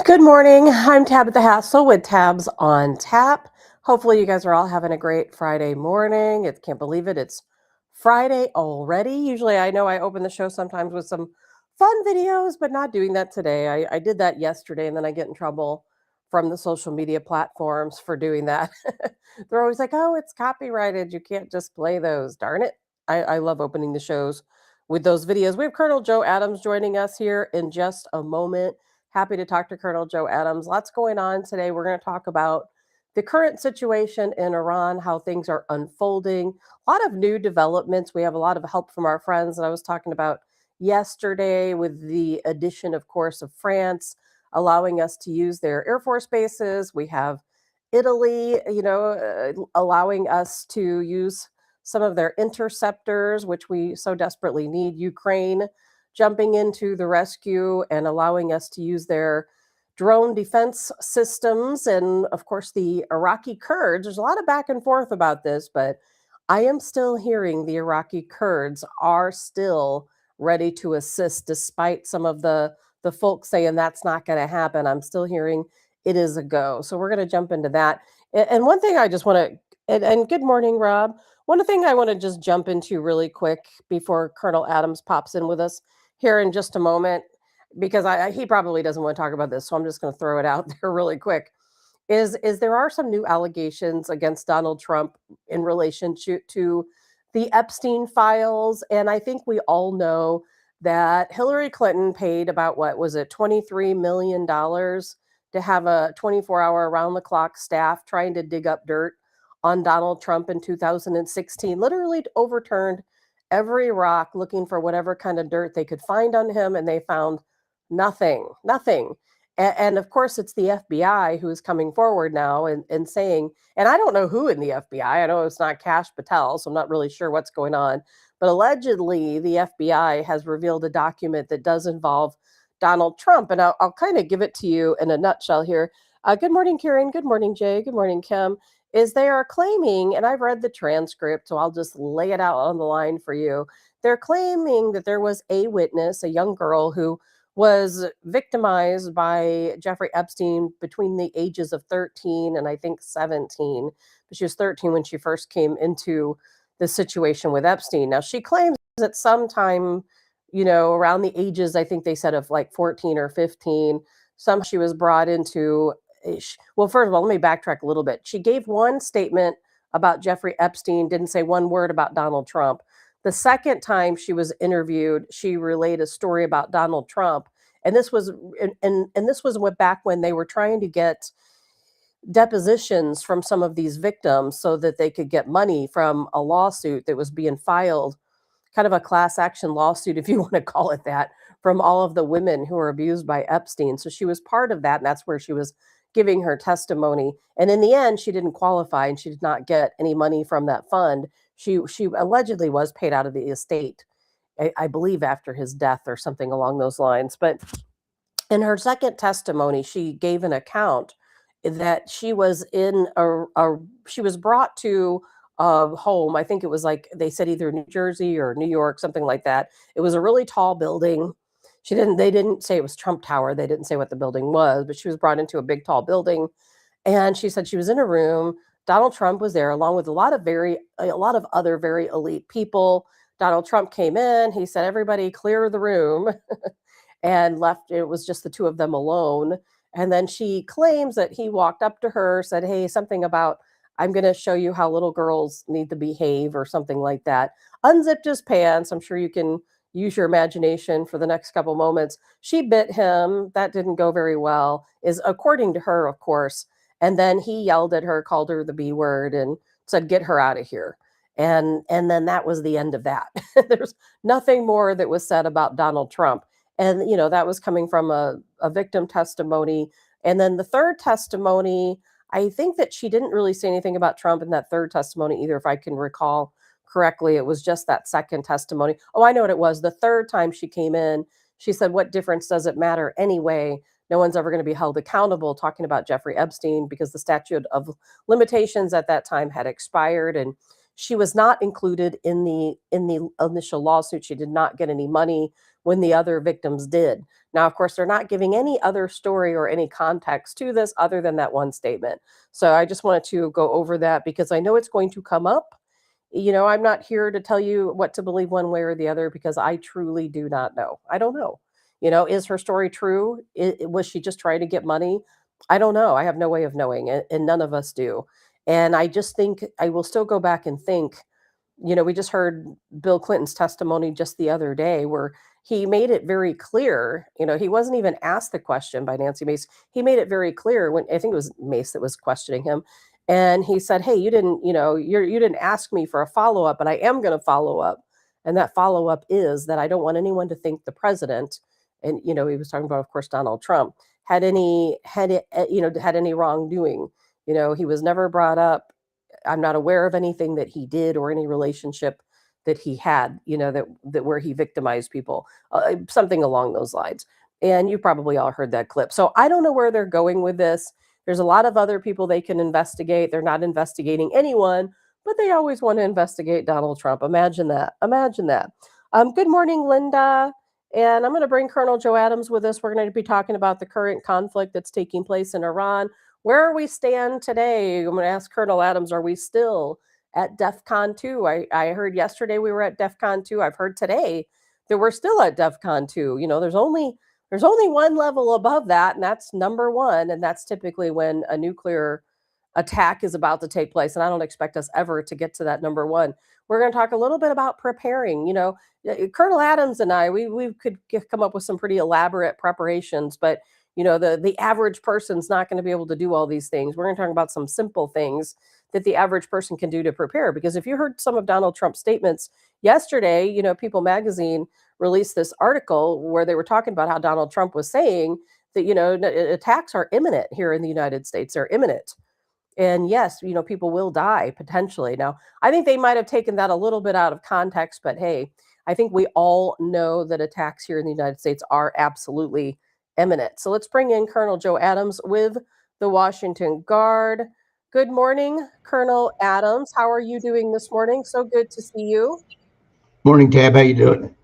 Good morning. I'm Tabitha Hassell with Tabs on Tap. Hopefully, you guys are all having a great Friday morning. Can't believe it. It's Friday already. Usually, I know I open the show sometimes with some fun videos, but not doing that today. I did that yesterday, and then I get in trouble from the social media platforms for doing that. They're always like, oh, it's copyrighted. You can't just play those. Darn it. I love opening the shows with those videos. We have Col Joe Adams joining us here in just a moment. Happy to talk to Col Joe Adams. Lots going on today. We're going to talk about the current situation in Iran, how things are unfolding, a lot of new developments. We have a lot of help from our friends that I was talking about yesterday with the addition, of course, of France, allowing us to use their Air Force bases. We have Italy, allowing us to use some of their interceptors, which we so desperately need. Ukraine jumping into the rescue and allowing us to use their drone defense systems. And of course, the Iraqi Kurds. There's a lot of back and forth about this, but I am still hearing the Iraqi Kurds are still ready to assist, despite some of the folks saying that's not going to happen. I'm still hearing it is a go. So we're going to jump into that. And one thing I just want to, and good morning, Rob. One thing I want to just jump into really quick before Colonel Adams pops in with us here in just a moment, because he probably doesn't want to talk about this, so I'm just going to throw it out there really quick. Is there are some new allegations against Donald Trump in relation to the Epstein files, and I think we all know that Hillary Clinton paid about, what was it, $23 million to have a 24-hour around-the-clock staff trying to dig up dirt on Donald Trump in 2016, literally overturned every rock looking for whatever kind of dirt they could find on him, and they found nothing. And of course, it's the FBI who is coming forward now and saying, and I don't know who in the FBI. I know it's not Kash Patel, so I'm not really sure what's going on. But allegedly, the FBI has revealed a document that does involve Donald Trump. And I'll kind of give it to you in a nutshell here. Good morning, Karen. Good morning, Jay. Good morning, Kim. Is they are claiming, and I've read the transcript, so I'll just lay it out on the line for you. They're claiming that there was a witness, a young girl who was victimized by Jeffrey Epstein between the ages of 13 and I think 17. But she was 13 when she first came into the situation with Epstein. Now, she claims that sometime, around the ages, I think they said, of like 14 or 15, she was brought into. Well, first of all, let me backtrack a little bit. She gave one statement about Jeffrey Epstein, didn't say one word about Donald Trump. The second time she was interviewed, she relayed a story about Donald Trump, and this was back when they were trying to get depositions from some of these victims so that they could get money from a lawsuit that was being filed, kind of a class action lawsuit, if you want to call it that, from all of the women who were abused by Epstein. So she was part of that, and that's where she was giving her testimony. And in the end, she didn't qualify, and she did not get any money from that fund. She allegedly was paid out of the estate, I believe, after his death or something along those lines. But in her second testimony, she gave an account that she was in she was brought to a home. I think it was, like they said, either New Jersey or New York, something like that. It was a really tall building. They didn't say it was Trump Tower. They didn't say what the building was, but she was brought into a big tall building. And she said she was in a room. Donald Trump was there along with a lot of other very elite people. Donald Trump came in. He said, everybody clear the room, and left. It was just the two of them alone. And then she claims that he walked up to her, said, hey, something about, I'm going to show you how little girls need to behave or something like that. Unzipped his pants. I'm sure you can use your imagination for the next couple moments. She bit him. That didn't go very well, is according to her, of course. And then he yelled at her, called her the B word, and said, get her out of here. And then that was the end of that. There's nothing more that was said about Donald Trump. And, that was coming from a victim testimony. And then the third testimony, I think that she didn't really say anything about Trump in that third testimony either, if I can recall correctly. It was just that second testimony. Oh, I know what it was. The third time she came in, she said, what difference does it matter anyway? No one's ever going to be held accountable, talking about Jeffrey Epstein, because the statute of limitations at that time had expired, and she was not included in the initial lawsuit. She did not get any money when the other victims did. Now, of course, they're not giving any other story or any context to this other than that one statement. So I just wanted to go over that because I know it's going to come up. I'm not here to tell you what to believe one way or the other because I truly do not know. I don't know. Is her story true? Was she just trying to get money? I don't know. I have no way of knowing, and none of us do. And I just think I will still go back and think, we just heard Bill Clinton's testimony just the other day where he made it very clear, he wasn't even asked the question by Nancy Mace. He made it very clear when I think it was Mace that was questioning him. And he said, "Hey, you didn't, you didn't ask me for a follow-up, but I am going to follow up. And that follow-up is that I don't want anyone to think the president," and he was talking about, of course, Donald Trump, had any wrongdoing. He was never brought up. I'm not aware of anything that he did or any relationship that he had, that where he victimized people, something along those lines. And you probably all heard that clip. So I don't know where they're going with this. There's a lot of other people they can investigate. They're not investigating anyone, but they always want to investigate Donald Trump. Imagine that. Imagine that. Good morning, Linda. And I'm going to bring Colonel Joe Adams with us. We're going to be talking about the current conflict that's taking place in Iran. Where we stand today, I'm going to ask Colonel Adams, are we still at DEFCON 2? I heard yesterday we were at DEFCON 2. I've heard today that we're still at DEFCON 2. There's only one level above that, and that's number 1, and that's typically when a nuclear attack is about to take place, and I don't expect us ever to get to that number 1. We're going to talk a little bit about preparing. Colonel Adams and I, we could come up with some pretty elaborate preparations, but the average person's not going to be able to do all these things. We're going to talk about some simple things that the average person can do to prepare. Because if you heard some of Donald Trump's statements yesterday, People Magazine released this article where they were talking about how Donald Trump was saying that, attacks are imminent here in the United States. They're imminent. And yes, people will die potentially. Now, I think they might have taken that a little bit out of context, but hey, I think we all know that attacks here in the United States are absolutely imminent. So let's bring in Colonel Joe Adams with the Washington Guard. Good morning, Colonel Adams. How are you doing this morning? So good to see you. Morning, Tab. How you doing?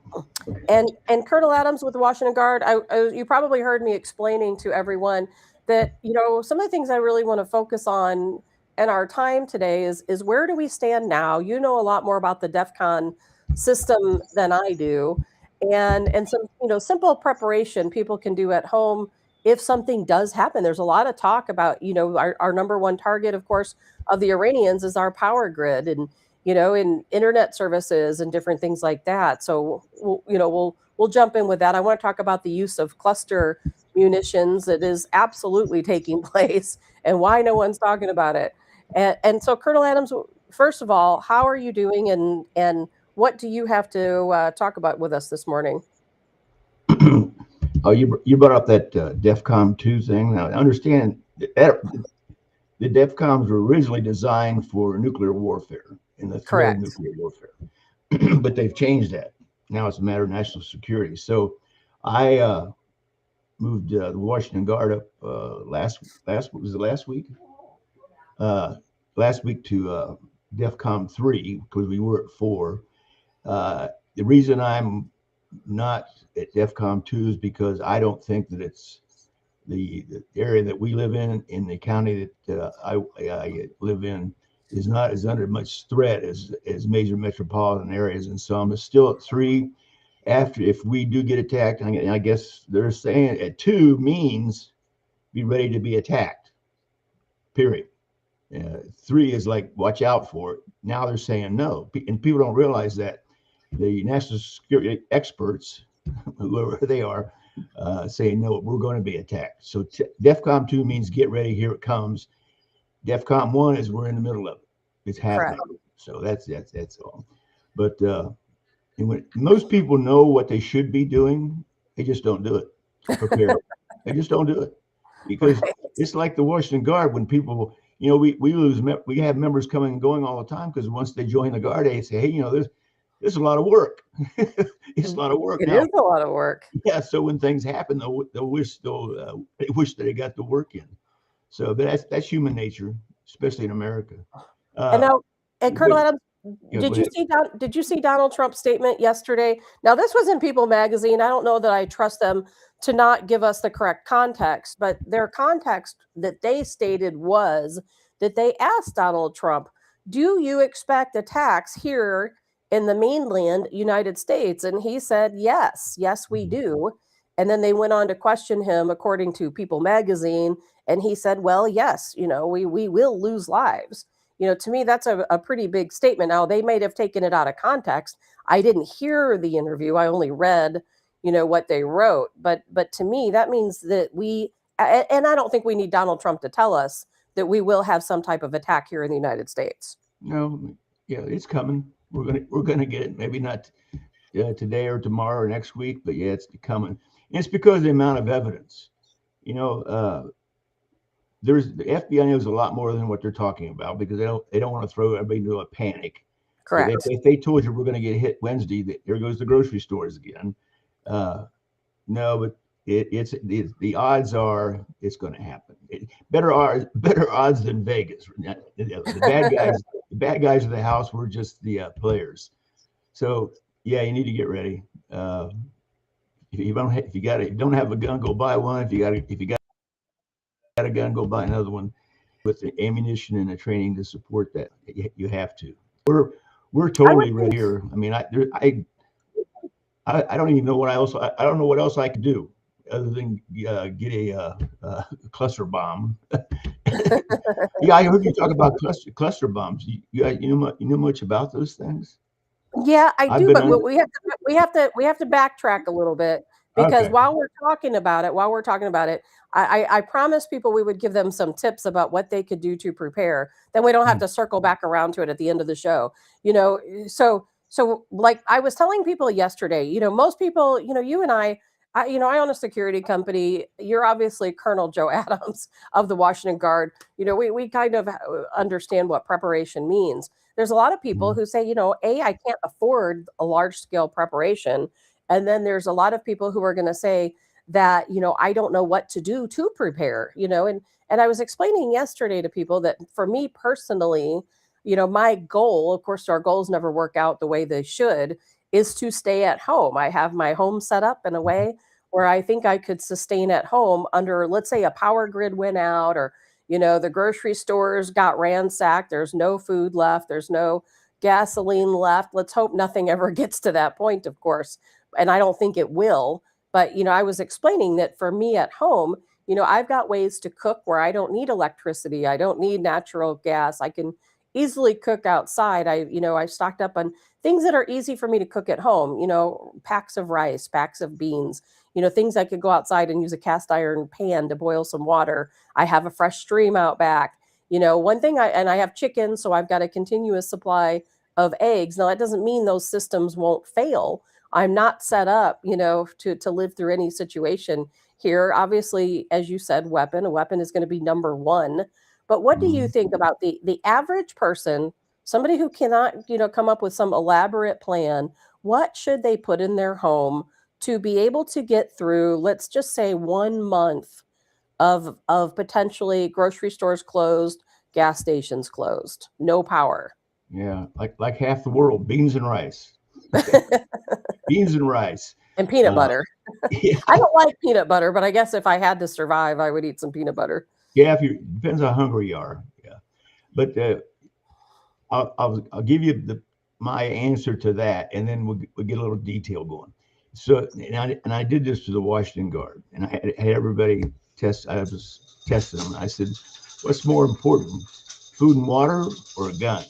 And Colonel Adams with the Washington Guard, you probably heard me explaining to everyone that, some of the things I really want to focus on in our time today is where do we stand now? You know a lot more about the DEFCON system than I do. And some, simple preparation people can do at home if something does happen. There's a lot of talk about, our number 1 target, of course, of the Iranians is our power grid and, in internet services and different things like that. So we'll jump in with that. I want to talk about the use of cluster munitions that is absolutely taking place and why no one's talking about it. And so, Colonel Adams, first of all, how are you doing, and what do you have to talk about with us this morning? Oh, you brought up that DEFCON 2 thing. Now, I understand that the DEFCONs were originally designed for nuclear warfare and the threat of nuclear warfare, but they've changed that. Now it's a matter of national security. So I moved the Washington Guard up last week? Last week to DEFCON 3 because we were at 4. The reason I'm not at DEFCON 2 is because I don't think that it's the area that we live in the county that I live in is not as under much threat as major metropolitan areas, and so I'm still at 3. After, if we do get attacked, I guess they're saying at 2 means be ready to be attacked. Period. 3 is like watch out for it. Now they're saying no, and people don't realize that the national security experts, whoever they are, saying no, we're going to be attacked. So DEFCON 2 means get ready, here it comes. DEFCON 1 is we're in the middle of it. It's happening. Correct. So that's all. But when most people know what they should be doing, they just don't do it. Prepare. They just don't do it because it's like the Washington Guard. When people, we have members coming and going all the time because once they join the Guard, they say, hey, there's a lot of work. It's a lot of work. It is a lot of work. Yeah. So when things happen, they wish that they got the work in. So, but that's human nature, especially in America. And Colonel Adams, Yeah, go ahead. Did you see Donald Trump's statement yesterday? Now, this was in People magazine. I don't know that I trust them to not give us the correct context, but their context that they stated was that they asked Donald Trump, "Do you expect attacks here in the mainland United States?" And he said, "Yes, yes, we do." And then they went on to question him, according to People magazine, and he said, "Well, yes, we will lose lives." To me, that's a pretty big statement. Now, they may have taken it out of context. I didn't hear the interview. I only read, what they wrote. But to me, that means that and I don't think we need Donald Trump to tell us that we will have some type of attack here in the United States. No, yeah, it's coming. We're gonna get it. Maybe not today or tomorrow or next week, but yeah, it's coming. And it's because of the amount of evidence. The FBI knows a lot more than what they're talking about because they don't want to throw everybody into a panic. Correct. If they told you we're going to get hit Wednesday, there goes the grocery stores again. No, but it's the odds are it's going to happen. Better odds than Vegas. The bad guys of the house were just the players. So yeah, you need to get ready. If you don't have a gun, go buy one. If you got a gun, go buy another one with the ammunition and the training to support that. You have to. We're totally ready here. I mean, I don't even know what else. I don't know what else I could do other than get a cluster bomb. Yeah, I heard you talk about cluster bombs. You know much about those things? Yeah, I do, but we have to backtrack a little bit because Okay. while we're talking about it, I promised people we would give them some tips about what they could do to prepare. Then we don't have to circle back around to it at the end of the show. So like I was telling people yesterday, most people, you and I own a security company. You're obviously Colonel Joe Adams of the Washington Guard. We kind of understand what preparation means. There's a lot of people who say, I can't afford a large scale preparation. And then there's a lot of people who are going to say that, I don't know what to do to prepare, and I was explaining yesterday to people that for me personally, my goal, of course, our goals never work out the way they should, is to stay at home. I have my home set up in a way where I think I could sustain at home under, let's say, a power grid went out, or the grocery stores got ransacked. There's no food left. There's no gasoline left. Let's hope nothing ever gets to that point, of course. And I don't think it will. But, I was explaining that for me at home, I've got ways to cook where I don't need electricity. I don't need natural gas. I can easily cook outside. I stocked up on things that are easy for me to cook at home, packs of rice, packs of beans, things I could go outside and use a cast iron pan to boil some water. I have a fresh stream out back. One thing I have chickens, so I've got a continuous supply of eggs. Now, that doesn't mean those systems won't fail. I'm not set up, to live through any situation here. Obviously, as you said, a weapon is going to be number one. But what do you think about the average person, somebody who cannot, come up with some elaborate plan? What should they put in their home to be able to get through, let's just say, 1 month of potentially grocery stores closed, gas stations closed, no power? Yeah, like half the world, beans and rice. Beans and rice. And peanut butter. Yeah. I don't like peanut butter, but I guess if I had to survive, I would eat some peanut butter. Yeah, depends how hungry you are. Yeah, but I'll give you my answer to that, and then we'll get a little detail going. So, and I did this to the Washington Guard, and I had everybody test. I was testing them. I said, "What's more important, food and water or a gun?"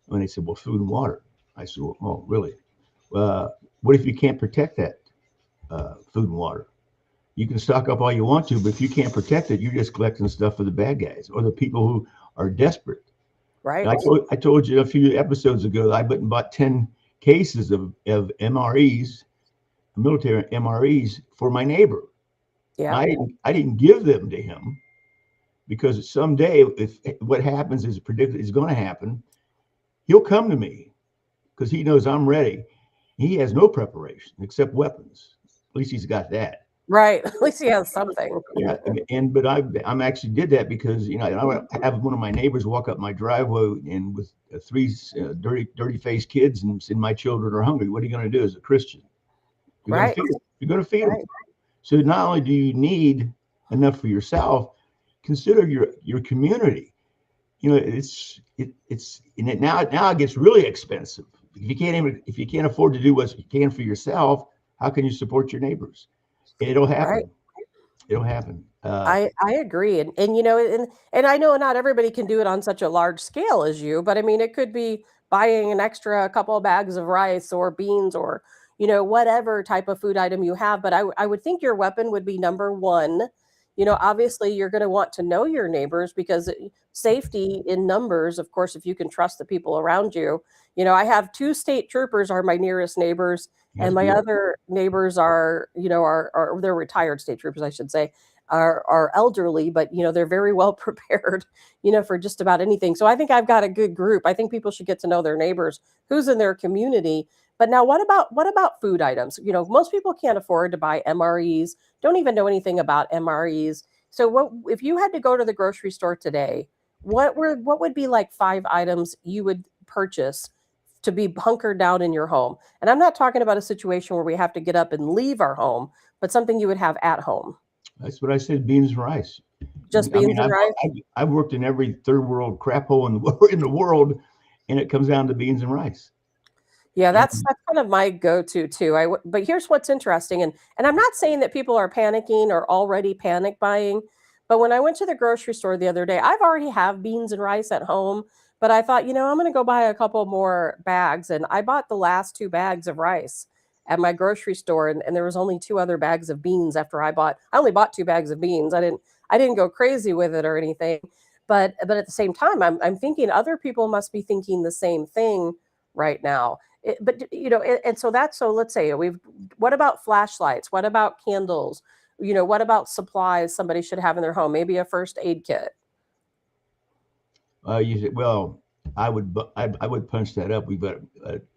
And they said, "Well, food and water." I said, "Well, oh, really? What if you can't protect that food and water? You can stock up all you want to, but if you can't protect it, you're just collecting stuff for the bad guys or the people who are desperate." Right. And I told you a few episodes ago, I went and bought 10 cases of MREs, military MREs, for my neighbor. Yeah. I didn't give them to him because someday, if what happens is predicted is going to happen, he'll come to me because he knows I'm ready. He has no preparation except weapons. At least he's got that. Right. At least he has something. Yeah, but I'm actually did that because I have one of my neighbors walk up my driveway and with three dirty faced kids and said my children are hungry. What are you going to do as a Christian? You're going to Right. feed them. You're going to feed them. Right. So not only do you need enough for yourself, consider your community. It's and now it gets really expensive. If you can't afford to do what you can for yourself, how can you support your neighbors? It'll happen. Right. It'll happen. I agree. And and I know not everybody can do it on such a large scale as you, but I mean it could be buying an extra couple of bags of rice or beans or whatever type of food item you have. But I would think your weapon would be number one. Obviously you're going to want to know your neighbors because safety in numbers, of course, if you can trust the people around you. I have two state troopers are my nearest neighbors, That's and my good. other neighbors are, are they're retired state troopers, I should say, are elderly, but they're very well prepared, for just about anything. So I think I've got a good group. I think people should get to know their neighbors, who's in their community. But now what about food items? Most people can't afford to buy MREs, don't even know anything about MREs. So what if you had to go to the grocery store today? What would be like 5 items you would purchase to be hunkered down in your home? And I'm not talking about a situation where we have to get up and leave our home, but something you would have at home. That's what I said. Beans and rice. Just I mean, beans and rice? I've worked in every third world crap hole in the world, and it comes down to beans and rice. Yeah, that's And that's kind of my go-to too. But here's what's interesting, and I'm not saying that people are panicking or already panic buying, but when I went to the grocery store the other day, I've already have beans and rice at home, but I thought, I'm going to go buy a couple more bags, and I bought the last 2 bags of rice at my grocery store, and there was only 2 other bags of beans after I only bought 2 bags of beans. I didn't go crazy with it or anything, but at the same time, I'm thinking other people must be thinking the same thing right now. But and so let's say what about flashlights? What about candles? What about supplies somebody should have in their home? Maybe a first aid kit. you said, well, I would punch that up. We've got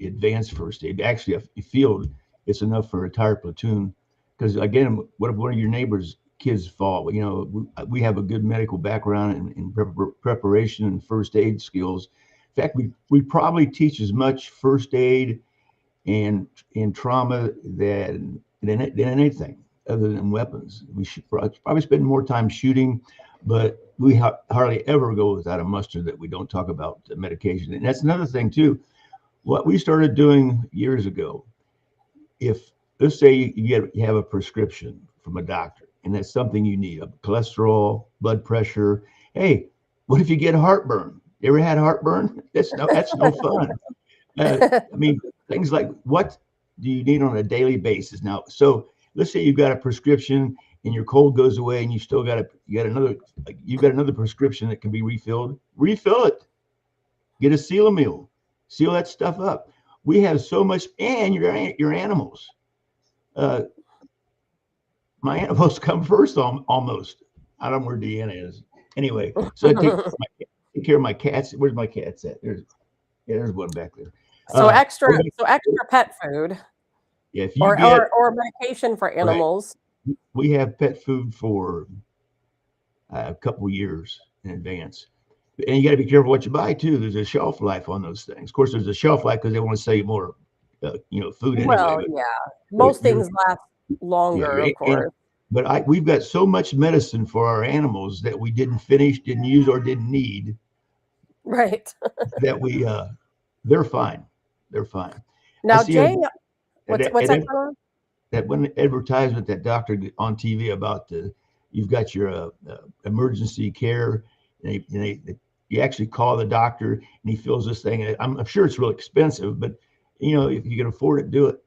advanced first aid. Actually, a field it's enough for a entire platoon. Because again, what if one of your neighbors' kids fall? We have a good medical background in preparation and first aid skills. In fact, we probably teach as much first aid and in trauma than anything other than weapons. We should probably spend more time shooting, but we hardly ever go without a muster that we don't talk about medication. And that's another thing too. What we started doing years ago, if let's say you have a prescription from a doctor and that's something you need, cholesterol, blood pressure. Hey, what if you get heartburn? You ever had heartburn? That's no fun. I mean, things like what do you need on a daily basis? Now, so let's say you've got a prescription and your cold goes away and you still got another prescription that can be refilled. Refill it. Get a seal meal. Seal that stuff up. We have so much, and your animals. Uh, my animals come first almost. I don't know where Deanna is. Anyway, so I take care of my cats. Where's my cats at? There's one back there. So Uh, extra pet food yeah, if you or get or medication for right, animals. we have pet food for a couple years in advance. And you got to be careful what you buy too. There's a shelf life on those things. Of course, there's a shelf life because they want to sell you more, food anyway. Well, But, yeah. but Most you're, things last yeah, longer, of and course. but we've got so much medicine for our animals that we didn't finish, didn't use, or didn't need Right. that they're fine. They're fine. I Now, see a, Jay, what's at, what's at that color? that one advertisement that doctor on TV about you've got your emergency care, and you actually call the doctor and he fills this thing. And I'm sure it's real expensive, but if you can afford it, do it.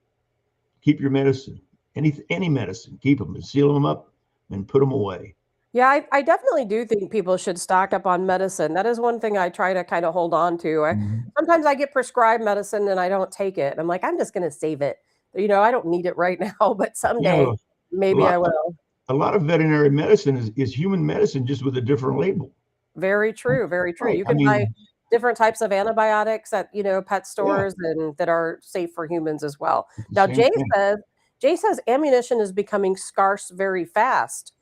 Keep your medicine, any medicine, keep them and seal them up and put them away. Yeah, I definitely do think people should stock up on medicine. That is one thing I try to kind of hold on to. Mhm. Sometimes I get prescribed medicine and I don't take it. I'm like, I'm just going to save it. I don't need it right now, but You someday know, a maybe I lot will. a lot of veterinary medicine is human medicine just with a different label. Very true, very true. Right. You I can buy mean, different types of antibiotics at, pet yeah, stores and that are safe for humans as well. it's the Now, same Jay thing. says Jay says ammunition is becoming scarce very fast,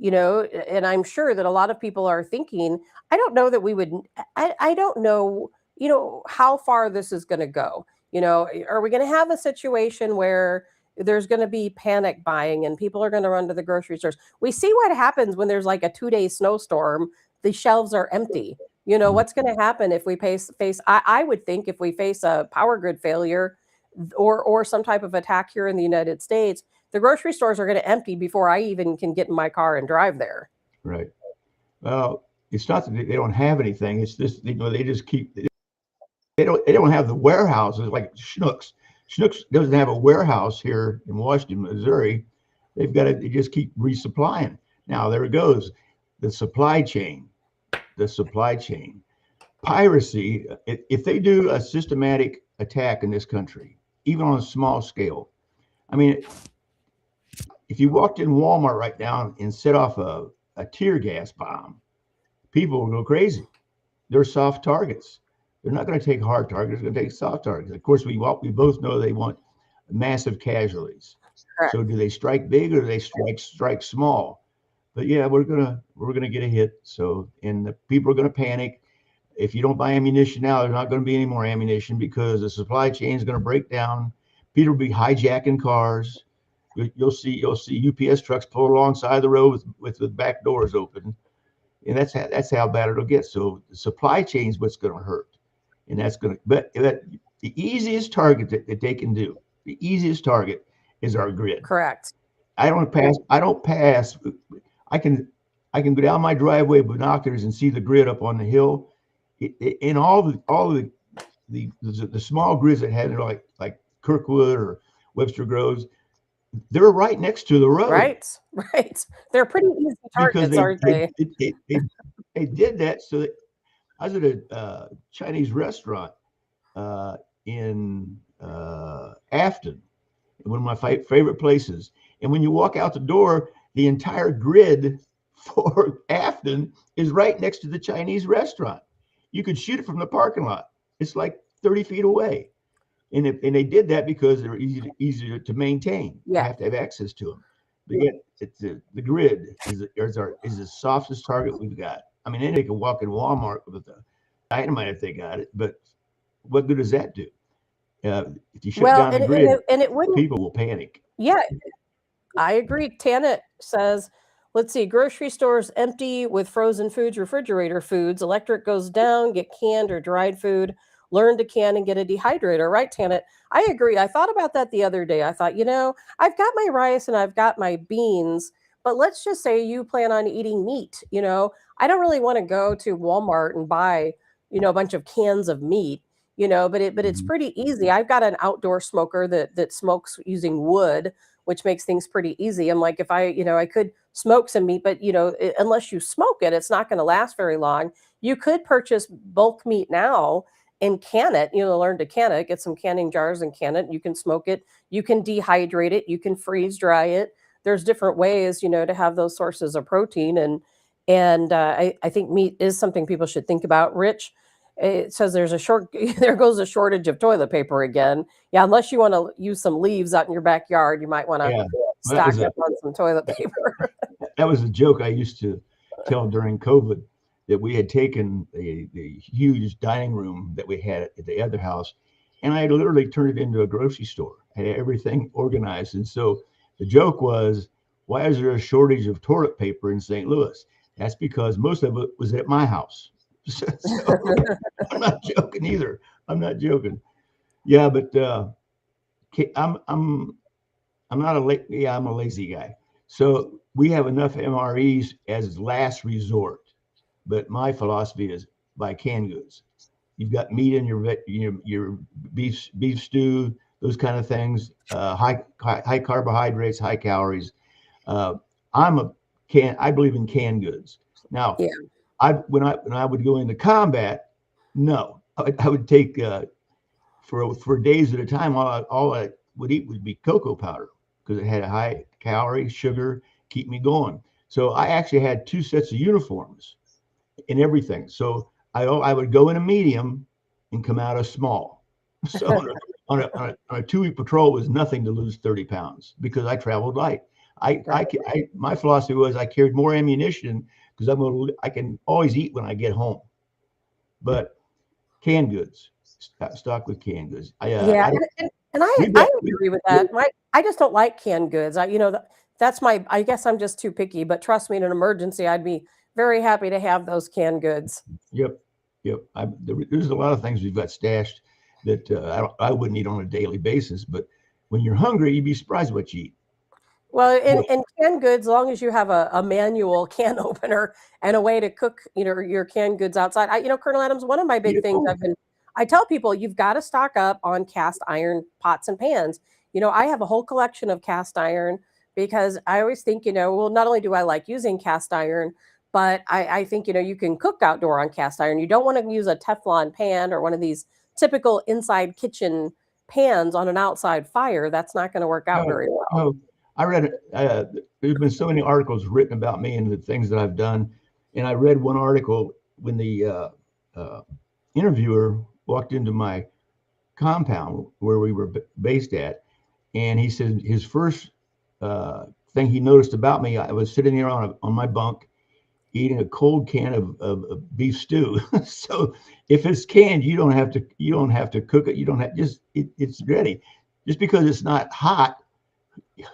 and I'm sure that a lot of people are thinking, I don't know that we would, I don't know, how far this is going to go. Are we going to have a situation where there's going to be panic buying and people are going to run to the grocery stores? We see what happens when there's like a 2 day snowstorm, the shelves are empty. What's going to happen if we face I would think if we face a power grid failure or some type of attack here in the United States, the grocery stores are going to empty before I even can get in my car and drive there. Right. Well, it's not that they don't have anything. It's just, they just keep, they don't have the warehouses like Schnucks. Schnucks doesn't have a warehouse here in Washington, Missouri. They just keep resupplying. Now there it goes. The supply chain. Piracy, if they do a systematic attack in this country, even on a small scale, I mean, if you walked in Walmart right now and set off a tear gas bomb, people will go crazy. They're soft targets. They're not going to take hard targets. They're going to take soft targets. Of course, we both know they want massive casualties. Correct. So do they strike big or do they strike small? But yeah, we're gonna get a hit. So, and the people are going to panic. If you don't buy ammunition now, there's not going to be any more ammunition because the supply chain is going to break down. People will be hijacking cars. You'll see UPS trucks pull alongside the road with the back doors open, and that's how bad it'll get. So the supply chain is what's going to hurt, and that's going to. But the easiest target that they can do, the easiest target is our grid. Correct. I don't pass. I can go down my driveway with binoculars and see the grid up on the hill. In all the small grids that had like Kirkwood or Webster Groves, they're right next to the road. Right. They're pretty easy targets, aren't they? They did that so that I was at a Chinese restaurant in Afton, one of my favorite places. And when you walk out the door, the entire grid for Afton is right next to the Chinese restaurant. You could shoot it from the parking lot. It's like 30 feet away. And they did that because they're easier to maintain. Yeah. You have to have access to them. But yet, the grid is the softest target we've got. I mean, anybody can walk in Walmart with a dynamite if they got it, but what good does that do? If you shut down the grid, people will panic. Yeah, I agree. Tana says, let's see, grocery stores empty with frozen foods, refrigerator foods. Electric goes down, get canned or dried food. Learn to can and get a dehydrator. Right, Tana? I agree. I thought about that the other day. I thought, I've got my rice and I've got my beans, but let's just say you plan on eating meat. I don't really want to go to Walmart and buy, a bunch of cans of meat, but it's pretty easy. I've got an outdoor smoker that smokes using wood, which makes things pretty easy. I'm like, if I could smoke some meat, but unless you smoke it, it's not going to last very long. You could purchase bulk meat now and can it, learn to can it, get some canning jars and can it. You can smoke it. You can dehydrate it. You can freeze dry it. There's different ways, to have those sources of protein. And I think meat is something people should think about. Rich, it says there goes a shortage of toilet paper again. Yeah, unless you want to use some leaves out in your backyard, you might want to stock up on some toilet paper. That was a joke I used to tell during COVID, that we had taken the huge dining room that we had at the other house, and I had literally turned it into a grocery store. I had everything organized. And so the joke was, why is there a shortage of toilet paper in St. Louis? That's because most of it was at my house. So I'm not joking either. I'm not joking. Yeah, but I'm not I'm a lazy guy. So we have enough MREs as last resort. But my philosophy is buy canned goods. You've got meat in your beef stew, those kind of things. High carbohydrates, high calories. I believe in canned goods. Now, when I would go into combat, no, I would take for days at a time. All I would eat would be cocoa powder because it had a high calorie, sugar, keep me going. So I actually had 2 sets of uniforms in everything. So I would go in a medium and come out a small. So on a 2-week patrol was nothing to lose 30 pounds because I traveled light. My philosophy was I carried more ammunition because I can always eat when I get home. But canned goods, stock with canned goods. Yeah, and I agree with that. I just don't like canned goods. That's I guess I'm just too picky, but trust me, in an emergency, I'd be very happy to have those canned goods. Yep. There's a lot of things we've got stashed that I wouldn't eat on a daily basis, but when you're hungry, you'd be surprised what you eat. Well, in canned goods, as long as you have a manual can opener and a way to cook, your canned goods outside. Colonel Adams, one of my big things I tell people, you've got to stock up on cast iron pots and pans. I have a whole collection of cast iron because I always think, well, not only do I like using cast iron, but I think, you can cook outdoor on cast iron. You don't want to use a Teflon pan or one of these typical inside kitchen pans on an outside fire. That's not going to work out very well. No. I read there's been so many articles written about me and the things that I've done. And I read one article when the interviewer walked into my compound where we were based at. And he said his first thing he noticed about me, I was sitting there on my bunk eating a cold can of beef stew. So if it's canned, you don't have to cook it. You don't have it's ready. Just because it's not hot,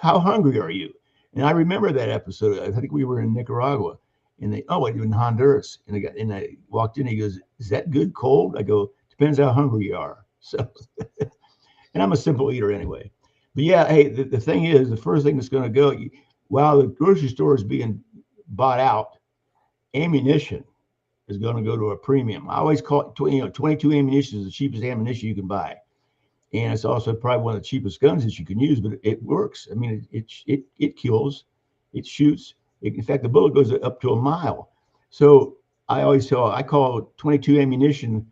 how hungry are you? And I remember that episode. I think we were in Nicaragua, and in Honduras, and I walked in. He goes, "Is that good cold?" I go, "Depends how hungry you are." So, and I'm a simple eater anyway. But yeah, hey, the thing is, the first thing that's going to go while the grocery store is being bought out, ammunition is going to go to a premium. I always call it 22 ammunition is the cheapest ammunition you can buy. And it's also probably one of the cheapest guns that you can use, but it works. I mean, it kills, it shoots. In fact, the bullet goes up to a mile. So I call 22 ammunition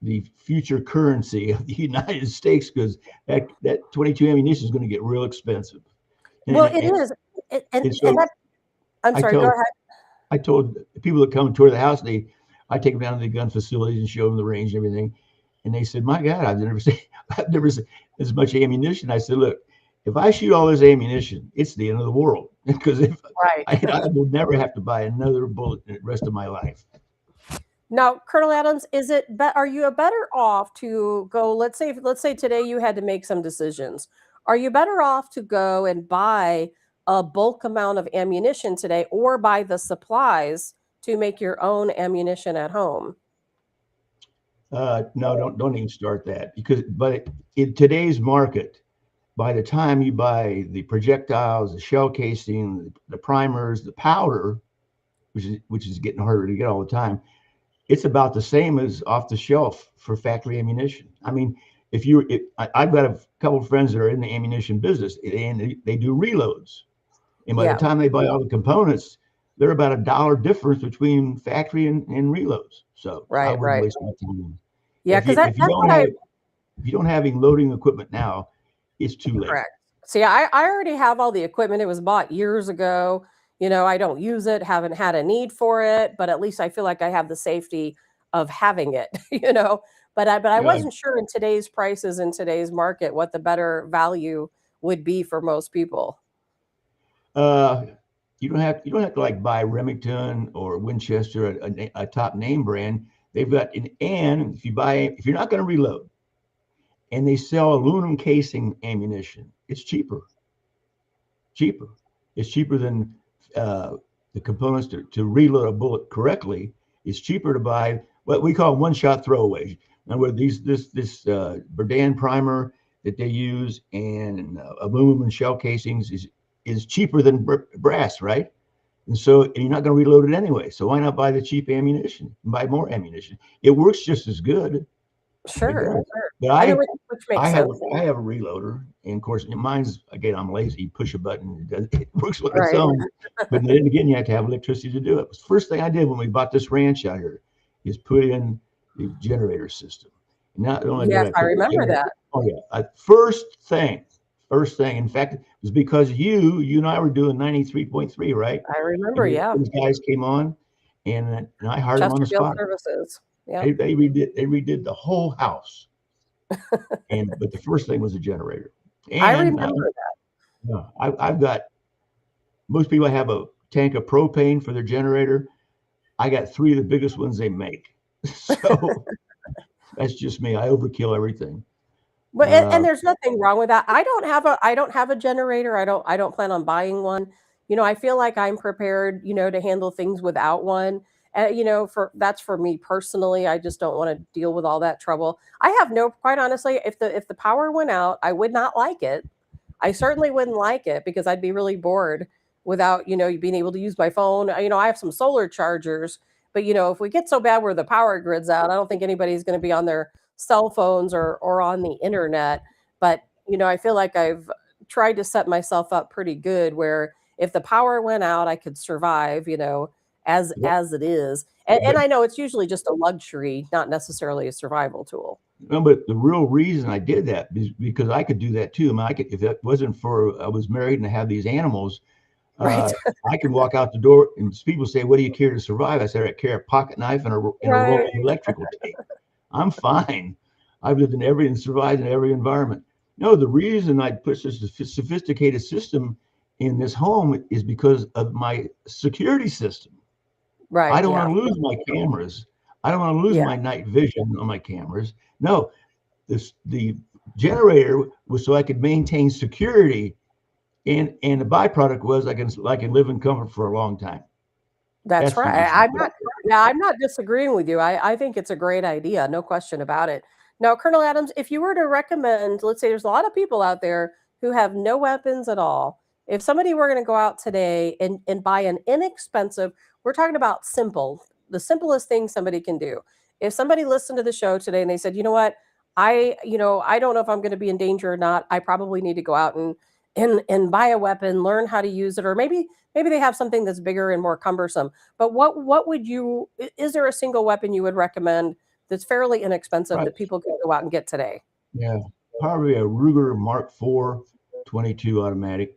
the future currency of the United States because that 22 ammunition is going to get real expensive. It is. I'm sorry, go ahead. I told people that come and tour the house, I take them down to the gun facilities and show them the range and everything. And they said, "My God, I've never seen as much ammunition." I said, "Look, if I shoot all this ammunition, it's the end of the world because I will never have to buy another bullet in the rest of my life." Now, Colonel Adams, are you better off to go? Let's say today you had to make some decisions. Are you better off to go and buy a bulk amount of ammunition today, or buy the supplies to make your own ammunition at home? No, don't even start that but in today's market, by the time you buy the projectiles, the shell casing, the primers, the powder, which is getting harder to get all the time, it's about the same as off the shelf for factory ammunition. I mean, I've got a couple of friends that are in the ammunition business, and they do reloads, and by the time they buy all the components, they're about $1 difference between factory and reloads. So I wouldn't waste my time. Yeah, because if you don't have any loading equipment now, it's too late. Correct. See, I already have all the equipment. It was bought years ago. I don't use it, haven't had a need for it, but at least I feel like I have the safety of having it, But I wasn't sure in today's prices, in today's market, what the better value would be for most people. You don't have to like buy Remington or Winchester, a top name brand. They've got and if you're not going to reload, and they sell aluminum casing ammunition, it's cheaper. It's cheaper than the components to reload a bullet correctly. It's cheaper to buy what we call one-shot throwaways. Now, where this Berdan primer that they use and aluminum shell casings is cheaper than brass, right? And you're not going to reload it anyway. So why not buy the cheap ammunition and buy more ammunition? It works just as good. Sure. But I have a reloader, and of course mine's, again, I'm lazy. You push a button, it works on its own. But then again, you have to have electricity to do it. The first thing I did when we bought this ranch out here is put in the generator system. Not only did I remember that. Oh yeah, first thing. In fact, it was because you and I were doing 93.3, right? I remember, Those guys came on, and I hired them on the spot. Services. Yeah. They redid the whole house. But the first thing was a generator. I And remember that. I've got, most people have a tank of propane for their generator. I got 3 of the biggest ones they make. So that's just me. I overkill everything. But and Uh, there's nothing wrong with that. I don't have a generator. I don't plan on buying one. I feel like I'm prepared, to handle things without one. For that's for me personally. I just don't want to deal with all that trouble. I have no, quite honestly, if the power went out, I would not like it. I certainly wouldn't like it because I'd be really bored without, being able to use my phone. I have some solar chargers, but if we get so bad where the power grid's out, I don't think anybody's going to be on their cell phones or on the internet. But, I feel like I've tried to set myself up pretty good where if the power went out, I could survive, as but, as it is. And but I know it's usually just a luxury, not necessarily a survival tool. no, but the real reason I did that is because I could do that too. I mean, I could, if it wasn't for I was married and I have these animals, Right. uh, I could walk out the door and people say, "What do you carry to survive?" I said, "I carry a pocket knife and a roll Right. of electrical tape. I'm fine. I've lived in every and survived in every environment." No, the reason I put such a sophisticated system in this home is because of my security system. I Right. don't want Yeah. to lose my cameras. I don't want to lose Yeah. my night vision on my cameras. No, the generator was so I could maintain security, and the byproduct was I can live in comfort for a long time. That's That's the right. reason I I'm put it not there. Yeah, I'm not disagreeing with you. I think it's a great idea, no question about it. Now, Colonel Adams, if you were to recommend, let's say there's a lot of people out there who have no weapons at all. If somebody were going to go out today and buy an inexpensive, we're talking about simple, the simplest thing somebody can do. If somebody listened to the show today and they said, you know what, I don't know if I'm going to be in danger or not. I probably need to go out and buy a weapon, learn how to use it, or maybe they have something that's bigger and more cumbersome. But what would you is there a single weapon you would recommend that's fairly inexpensive Right. that people can go out and get today? Yeah. Probably a Ruger Mark IV 22 automatic.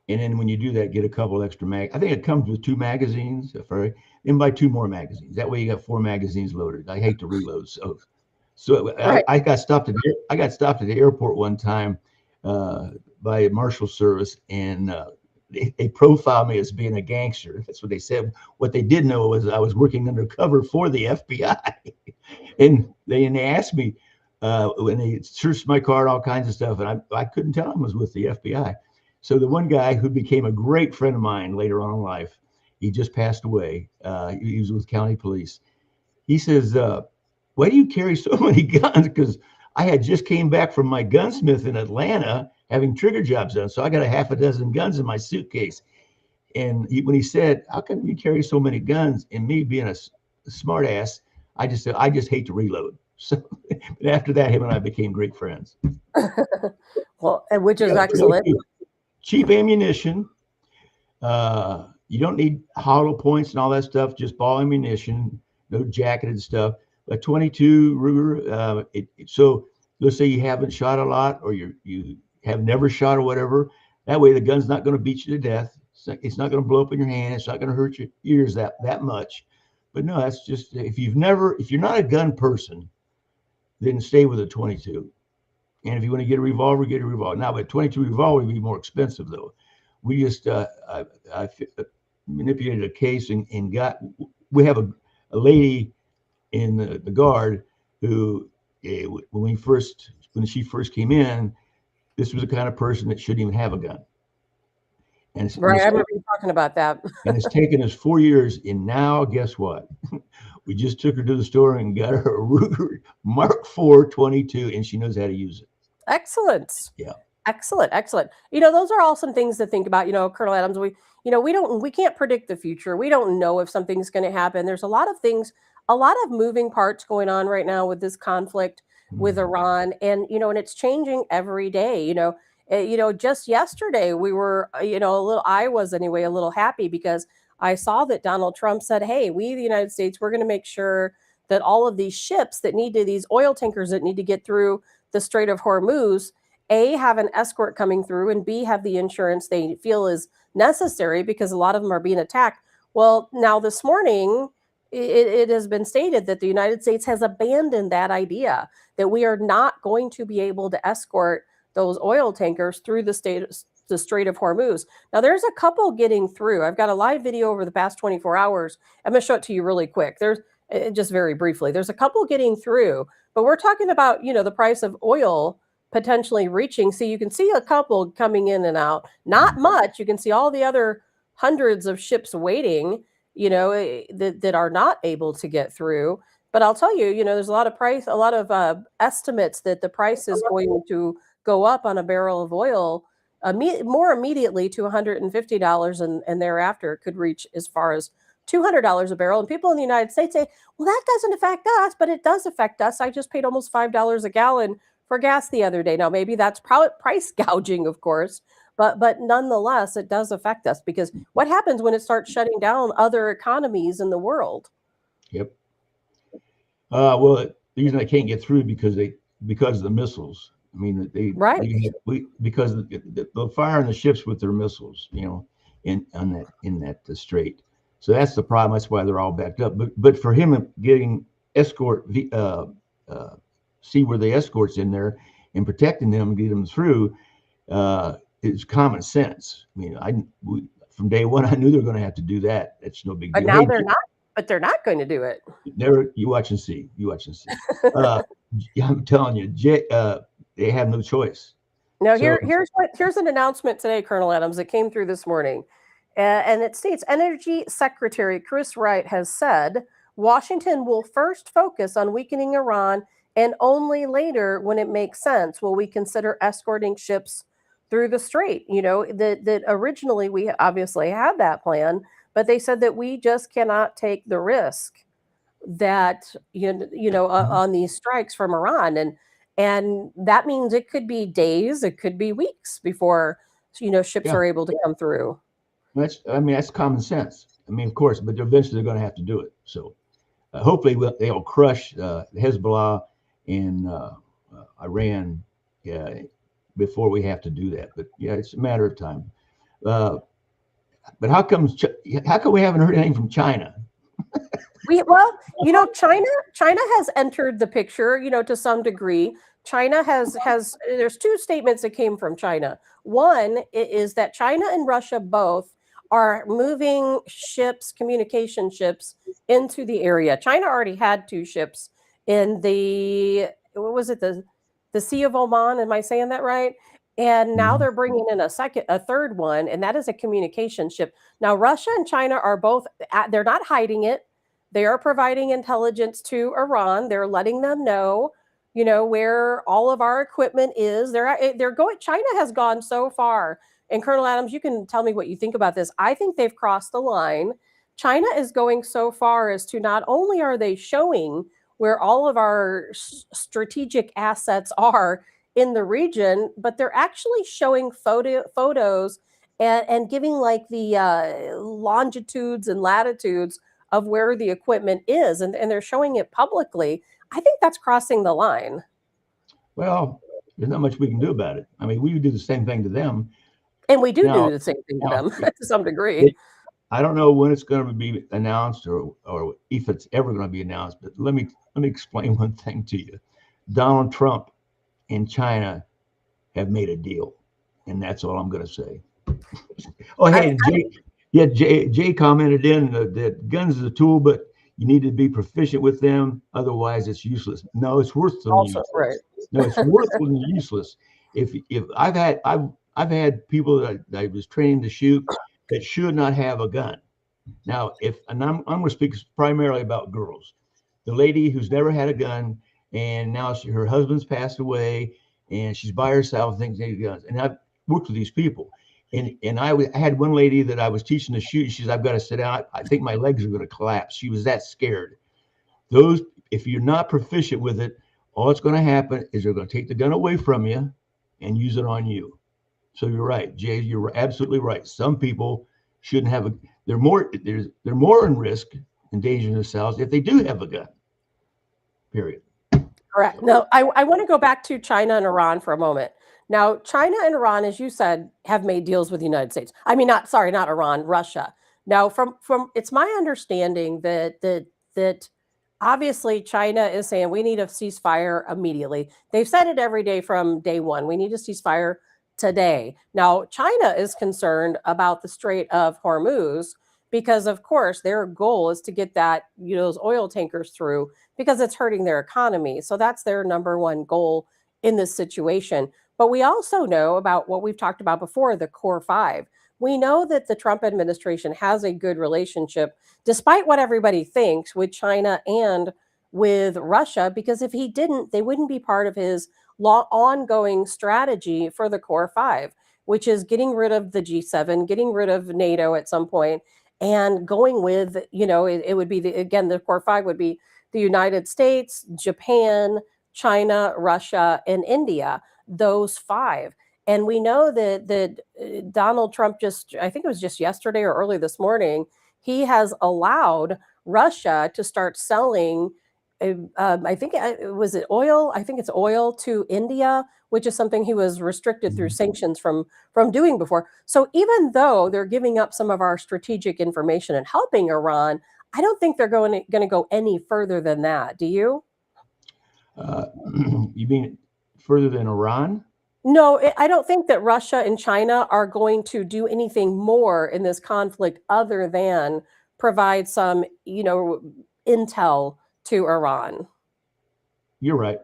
And then when you do that, get a couple extra I think it comes with 2 magazines. Then buy 2 more magazines. That way you got 4 magazines loaded. I hate to reload. So Right. I got stopped at the airport one time uh, by a marshal service, and they profiled me as being a gangster. That's what they said. What they did know was I was working undercover for the FBI, and they asked me when they searched my car, all kinds of stuff, and I couldn't tell them I was with the FBI. So the one guy who became a great friend of mine later on in life, he just passed away. He was with county police. He says, "Why do you carry so many guns?" Because I had just came back from my gunsmith in Atlanta having trigger jobs done, so I got a half a dozen guns in my suitcase. And when he said, "How come you carry so many guns?" and me being a smart ass, I just said, "I just hate to reload." So after that, him and I became great friends. Well, and which is Yeah, excellent. cheap ammunition. You don't need hollow points and all that stuff. Just ball ammunition, no jacketed stuff. A 22 Ruger. So let's say you haven't shot a lot, or you have never shot or whatever. That way, the gun's not going to beat you to death. It's not going to blow up in your hand. It's not going to hurt your ears that much. But no, that's just if you're not a gun person, then stay with a 22. And if you want to get a revolver, get a revolver. Now, but 22 revolver would be more expensive though. We just I manipulated a case and got. We have a lady in the guard who, when she first came in, this was the kind of person that shouldn't even have a gun. And it's, and Right. I it's, remember you talking about that. and it's taken us 4 years. And now, guess what? We just took her to the store and got her a Ruger Mark IV 22, and she knows how to use it. Excellent. Yeah. Excellent, excellent. Those are all some things to think about. Colonel Adams, we can't predict the future. We don't know if something's going to happen. There's a lot of things, a lot of moving parts going on right now with this conflict with Mhm. Iran, and it's changing every day. Just yesterday we were, a little. I was anyway a little happy because I saw that Donald Trump said, "Hey, we, the United States, we're going to make sure that all of these ships that these oil tankers that need to get through the Strait of Hormuz." A, have an escort coming through, and B, have the insurance they feel is necessary because a lot of them are being attacked. Well, now this morning, it has been stated that the United States has abandoned that idea, that we are not going to be able to escort those oil tankers through the Strait of Hormuz. Now, there's a couple getting through. I've got a live video over the past 24 hours. I'm going to show it to you really quick. There's just very briefly. There's a couple getting through, but we're talking about, the price of oil potentially reaching. See, you can see a couple coming in and out. Not much. You can see all the other hundreds of ships waiting, that are not able to get through. But I'll tell you, there's a lot of estimates that the price is going to go up on a barrel of oil more immediately to $150, and thereafter it could reach as far as $200 a barrel. And people in the United States say, well, that doesn't affect us, but it does affect us. I just paid almost $5 a gallon for gas the other day. Now, maybe that's price gouging, of course, but nonetheless, it does affect us, because what happens when it starts shutting down other economies in the world? Yep. Well, the reason I can't get through because of the missiles. I mean, because they'll fire on the ships with their missiles, in that strait. So that's the problem. That's why they're all backed up. But for him getting see where the escorts in there and protecting them and get them through, it's common sense. I mean, from day one I knew they were going to have to do that. It's no big deal. But now they're not. But they're not going to do it. You watch and see. I'm telling you, they have no choice. Now, here's an announcement today, Colonel Adams, that came through this morning. And it states, Energy Secretary Chris Wright has said Washington will first focus on weakening Iran, and only later, when it makes sense, will we consider escorting ships through the strait. That originally we obviously had that plan, but they said that we just cannot take the risk that, on these strikes from Iran. And that means it could be days, it could be weeks before, ships are able to come through. That's common sense. Of course, but eventually they're going to have to do it. So hopefully they'll crush Hezbollah and Iran before we have to do that. But it's a matter of time. But how come we haven't heard anything from China? China has entered the picture, to some degree. China has there's two statements that came from China. One is that China and Russia both are moving communication ships into the area. China already had 2 ships in the Sea of Oman. Am I saying that right? And now they're bringing in a third one, and that is a communication ship. Now, Russia and China are both, they're not hiding it. They are providing intelligence to Iran. They're letting them know, where all of our equipment is. They're going. China has gone so far. And Colonel Adams, you can tell me what you think about this. I think they've crossed the line. China is going so far as to not only are they showing where all of our strategic assets are in the region, but they're actually showing photos and giving like the longitudes and latitudes of where the equipment is, and they're showing it publicly. I think that's crossing the line. Well, there's not much we can do about it. We would do the same thing to them. And we do the same thing to them to some degree. I don't know when it's going to be announced or if it's ever going to be announced, but let me explain one thing to you. Donald Trump and China have made a deal, and that's all I'm going to say. Jay commented in that guns is a tool, but you need to be proficient with them, otherwise it's useless. No, it's worse than useless. Right. No, it's worse than useless. If I've had people that I was trained to shoot that should not have a gun. Now, I'm going to speak primarily about girls. The lady who's never had a gun, and now her husband's passed away, and she's by herself, thinks they need guns. And I've worked with these people, and I had one lady that I was teaching to shoot. She says, "I've got to sit down. I think my legs are going to collapse." She was that scared. If you're not proficient with it, all that's going to happen is they're going to take the gun away from you and use it on you. So you're right, Jay. You're absolutely right. Some people shouldn't have they're more in risk, endangering themselves if they do have a gun. Period. Correct. Now, I want to go back to China and Iran for a moment. Now, China and Iran, as you said, have made deals with the United States. Not Iran, Russia. Now, from it's my understanding that that obviously China is saying we need a ceasefire immediately. They've said it every day from day one. We need a ceasefire today. Now, China is concerned about the Strait of Hormuz because, of course, their goal is to get those oil tankers through because it's hurting their economy. So that's their number one goal in this situation. But we also know about what we've talked about before, the core five. We know that the Trump administration has a good relationship, despite what everybody thinks, with China and with Russia, because if he didn't, they wouldn't be part of his ongoing strategy for the core five, which is getting rid of the G7, getting rid of NATO at some point, and going with, it would be, again, the core five would be the United States, Japan, China, Russia, and India, those five. And we know that Donald Trump I think it was just yesterday or early this morning, he has allowed Russia to start selling, I think was it oil? I think it's oil to India, which is something he was restricted through sanctions from doing before. So even though they're giving up some of our strategic information and helping Iran, I don't think they're going to go any further than that. Do you? You mean further than Iran? No, I don't think that Russia and China are going to do anything more in this conflict other than provide some, intel to Iran. You're right.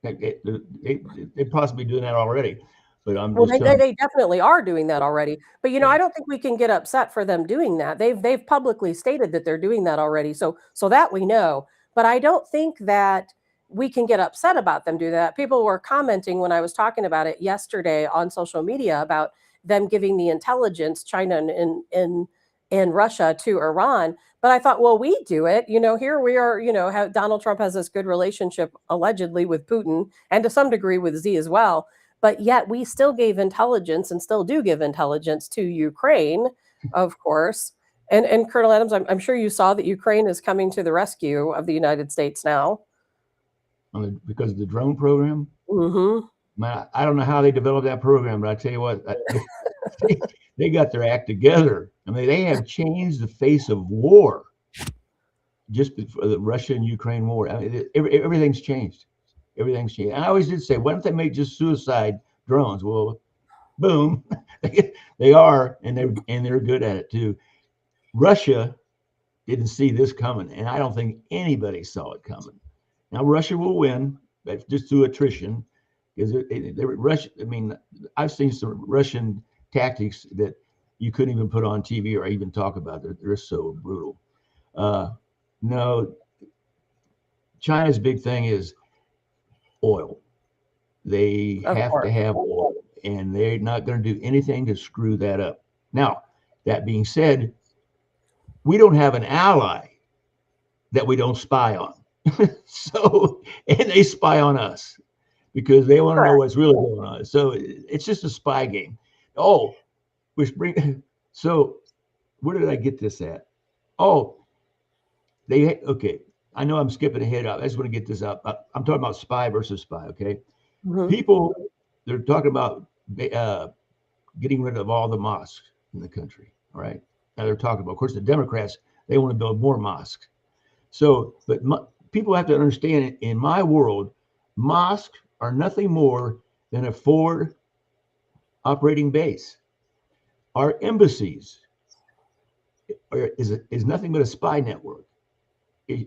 They possibly doing that already, but I'm Well, just they definitely are doing that already. But I don't think we can get upset for them doing that. They've publicly stated that they're doing that already. So that we know. But I don't think that we can get upset about them do that. People were commenting when I was talking about it yesterday on social media about them giving the intelligence, China and Russia, to Iran. But I thought, well, we do it. Here we are, Donald Trump has this good relationship allegedly with Putin and to some degree with Xi as well. But yet we still gave intelligence and still do give intelligence to Ukraine, of course. And Colonel Adams, I'm sure you saw that Ukraine is coming to the rescue of the United States now. Because of the drone program. Mm-hmm. Man, I don't know how they developed that program, but I tell you what, they got their act together. I mean, they have changed the face of war just before the Russia and Ukraine war. I mean, everything's changed. Everything's changed. And I always did say, why don't they make just suicide drones? Well, boom, they are, and they're good at it too. Russia didn't see this coming, and I don't think anybody saw it coming. Now Russia will win, but just through attrition, because Russia. I mean, I've seen some Russian tactics that you couldn't even put on TV or even talk about. They're so brutal. No, China's big thing is oil. They have to have oil, and they're not going to do anything to screw that up. Now, that being said, we don't have an ally that we don't spy on. So, and they spy on us because they want to know what's really going on. So it's just a spy game. Oh, so where did I get this at? Oh, okay. I know I'm skipping ahead. I just want to get this up. I'm talking about spy versus spy. Okay. Mm-hmm. People, they're talking about getting rid of all the mosques in the country. All right. Now they're talking about, of course, the Democrats, they want to build more mosques. So, but people have to understand, in my world, mosques are nothing more than a forward operating base. Our embassies is nothing but a spy network.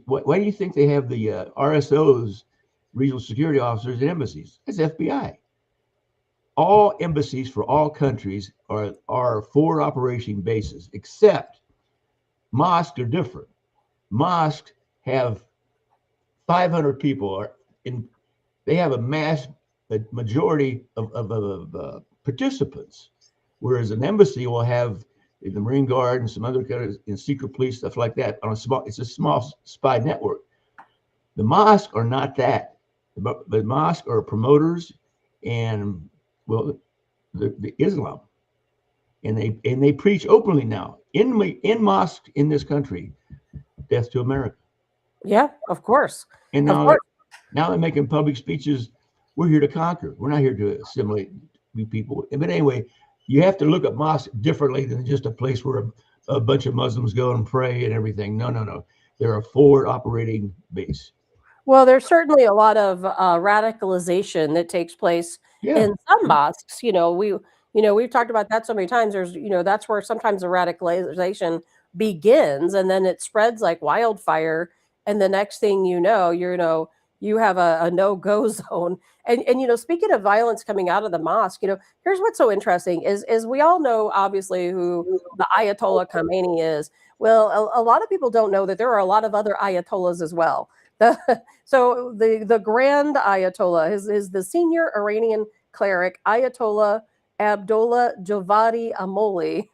Why do you think they have the RSOs, regional security officers, in embassies? It's FBI. All embassies for all countries are forward operating bases, except mosques are different. Mosques have 500 people they have a majority of participants, whereas an embassy will have the Marine Guard and some other kind of secret police, stuff like that. It's a small spy network. The mosques are not that, but the mosques are promoters and, well, the Islam, and they preach openly now in mosques in this country, death to America. Yeah, of course. And now they're making public speeches. We're here to conquer. We're not here to assimilate new people. But anyway, you have to look at mosques differently than just a place where a bunch of Muslims go and pray and everything. No. they're a forward operating base. Well, there's certainly a lot of radicalization that takes place Yeah, in some mosques. We've talked about that so many times. That's where sometimes the radicalization begins, and then it spreads like wildfire. And the next thing you have a no-go zone. And speaking of violence coming out of the mosque, here's what's so interesting is we all know obviously who the Ayatollah Khamenei is. Well, a lot of people don't know that there are a lot of other Ayatollahs as well. So the Grand Ayatollah is the senior Iranian cleric Ayatollah Abdullah Javadi Amoli.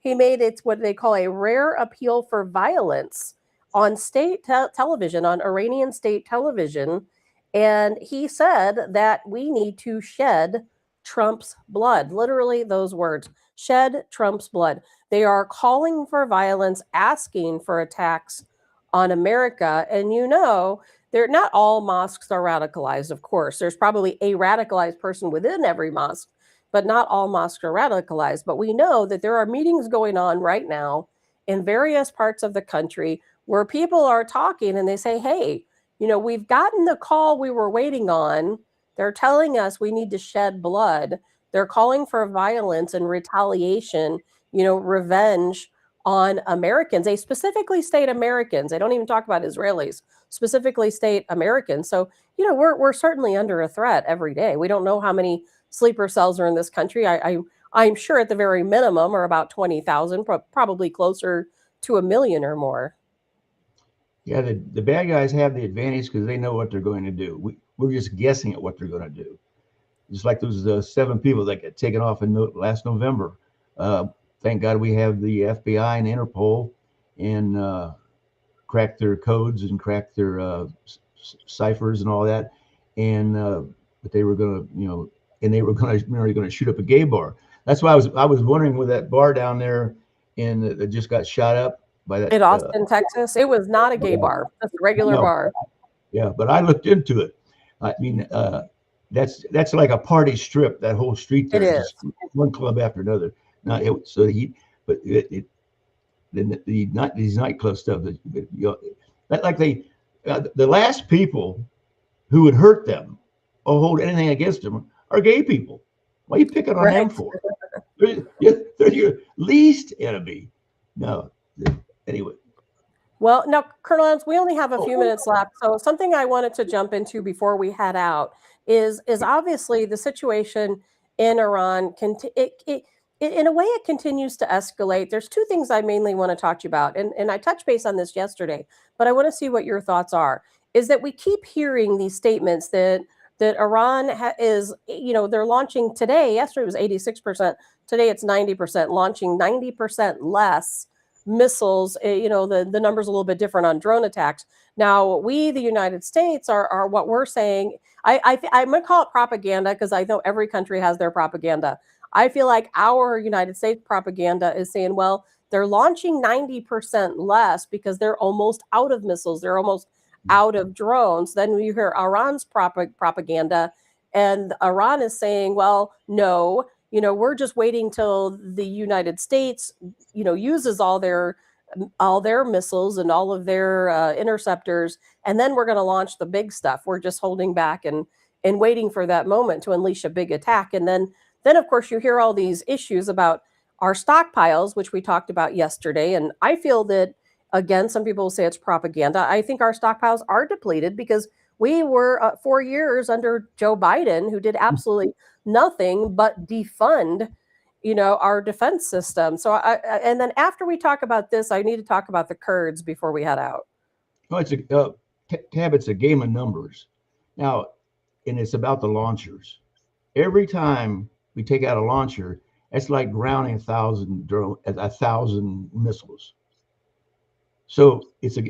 He made it what they call a rare appeal for violence on state television, on Iranian state television. And he said that we need to shed Trump's blood. Literally, those words shed Trump's blood. They are calling for violence, asking for attacks on America. And they're not all mosques are radicalized, of course. There's probably a radicalized person within every mosque, but not all mosques are radicalized. But we know that there are meetings going on right now in various parts of the country where people are talking and they say, hey, we've gotten the call we were waiting on. They're telling us we need to shed blood. They're calling for violence and retaliation, revenge on Americans. They specifically state Americans. They don't even talk about Israelis, specifically state Americans. So, we're certainly under a threat every day. We don't know how many sleeper cells are in this country. I'm sure at the very minimum are about 20,000, probably closer to 1 million or more. Yeah, the bad guys have the advantage because they know what they're going to do. We're just guessing at what they're going to do. Just like those 7 people that got taken off in last November. Thank God we have the FBI and Interpol and crack their codes and crack their ciphers and all that. And but they were going to, and they were going to shoot up a gay bar. That's why I was wondering where that bar down there that just got shot up by that in Austin, Texas. It was not a gay bar, just a regular bar. Yeah, but I looked into it. I mean, that's like a party strip. That whole street there is just one club after another. Not it, so he, but these nightclub stuff. Like the last people who would hurt them or hold anything against them are gay people. What are you picking on them for? They're your least enemy. No, anyway. Well, now, Colonel Adams, we only have a few minutes left. So something I wanted to jump into before we head out is obviously the situation in Iran. In a way, it continues to escalate. There's 2 things I mainly want to talk to you about. And I touched base on this yesterday, but I want to see what your thoughts are. Is that we keep hearing these statements that Iran is, they're launching today. Yesterday it was 86%. Today it's 90%, launching 90% less missiles. The number's a little bit different on drone attacks. Now, we, the United States, are what we're saying. I'm going to call it propaganda because I know every country has their propaganda. I feel like our United States propaganda is saying, well, they're launching 90% less because they're almost out of missiles. They're almost out of drones. Then you hear Iran's propaganda, and Iran is saying, well, no, we're just waiting till the United States, uses all their missiles and all of their interceptors, and then we're going to launch the big stuff. We're just holding back and waiting for that moment to unleash a big attack. And then of course you hear all these issues about our stockpiles, which we talked about yesterday. And I feel that, again, some people will say it's propaganda. I think our stockpiles are depleted because we were 4 years under Joe Biden, who did absolutely nothing but defund, our defense system. So and then after we talk about this, I need to talk about the Kurds before we head out. Well, it's a game of numbers now, and it's about the launchers. Every time we take out a launcher, it's like grounding 1,000 missiles. So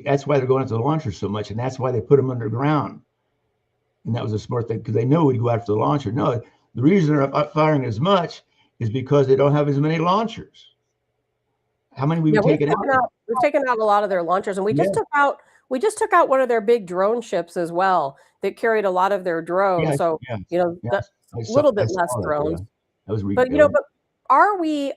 that's why they're going after the launchers so much, and that's why they put them underground. And that was a smart thing because they know we'd go after the launcher. No, the reason they're not firing as much is because they don't have as many launchers. How many we've taken out? We've taken out a lot of their launchers, and we just took out one of their big drone ships as well that carried a lot of their drones. That's a little bit less drones. But are we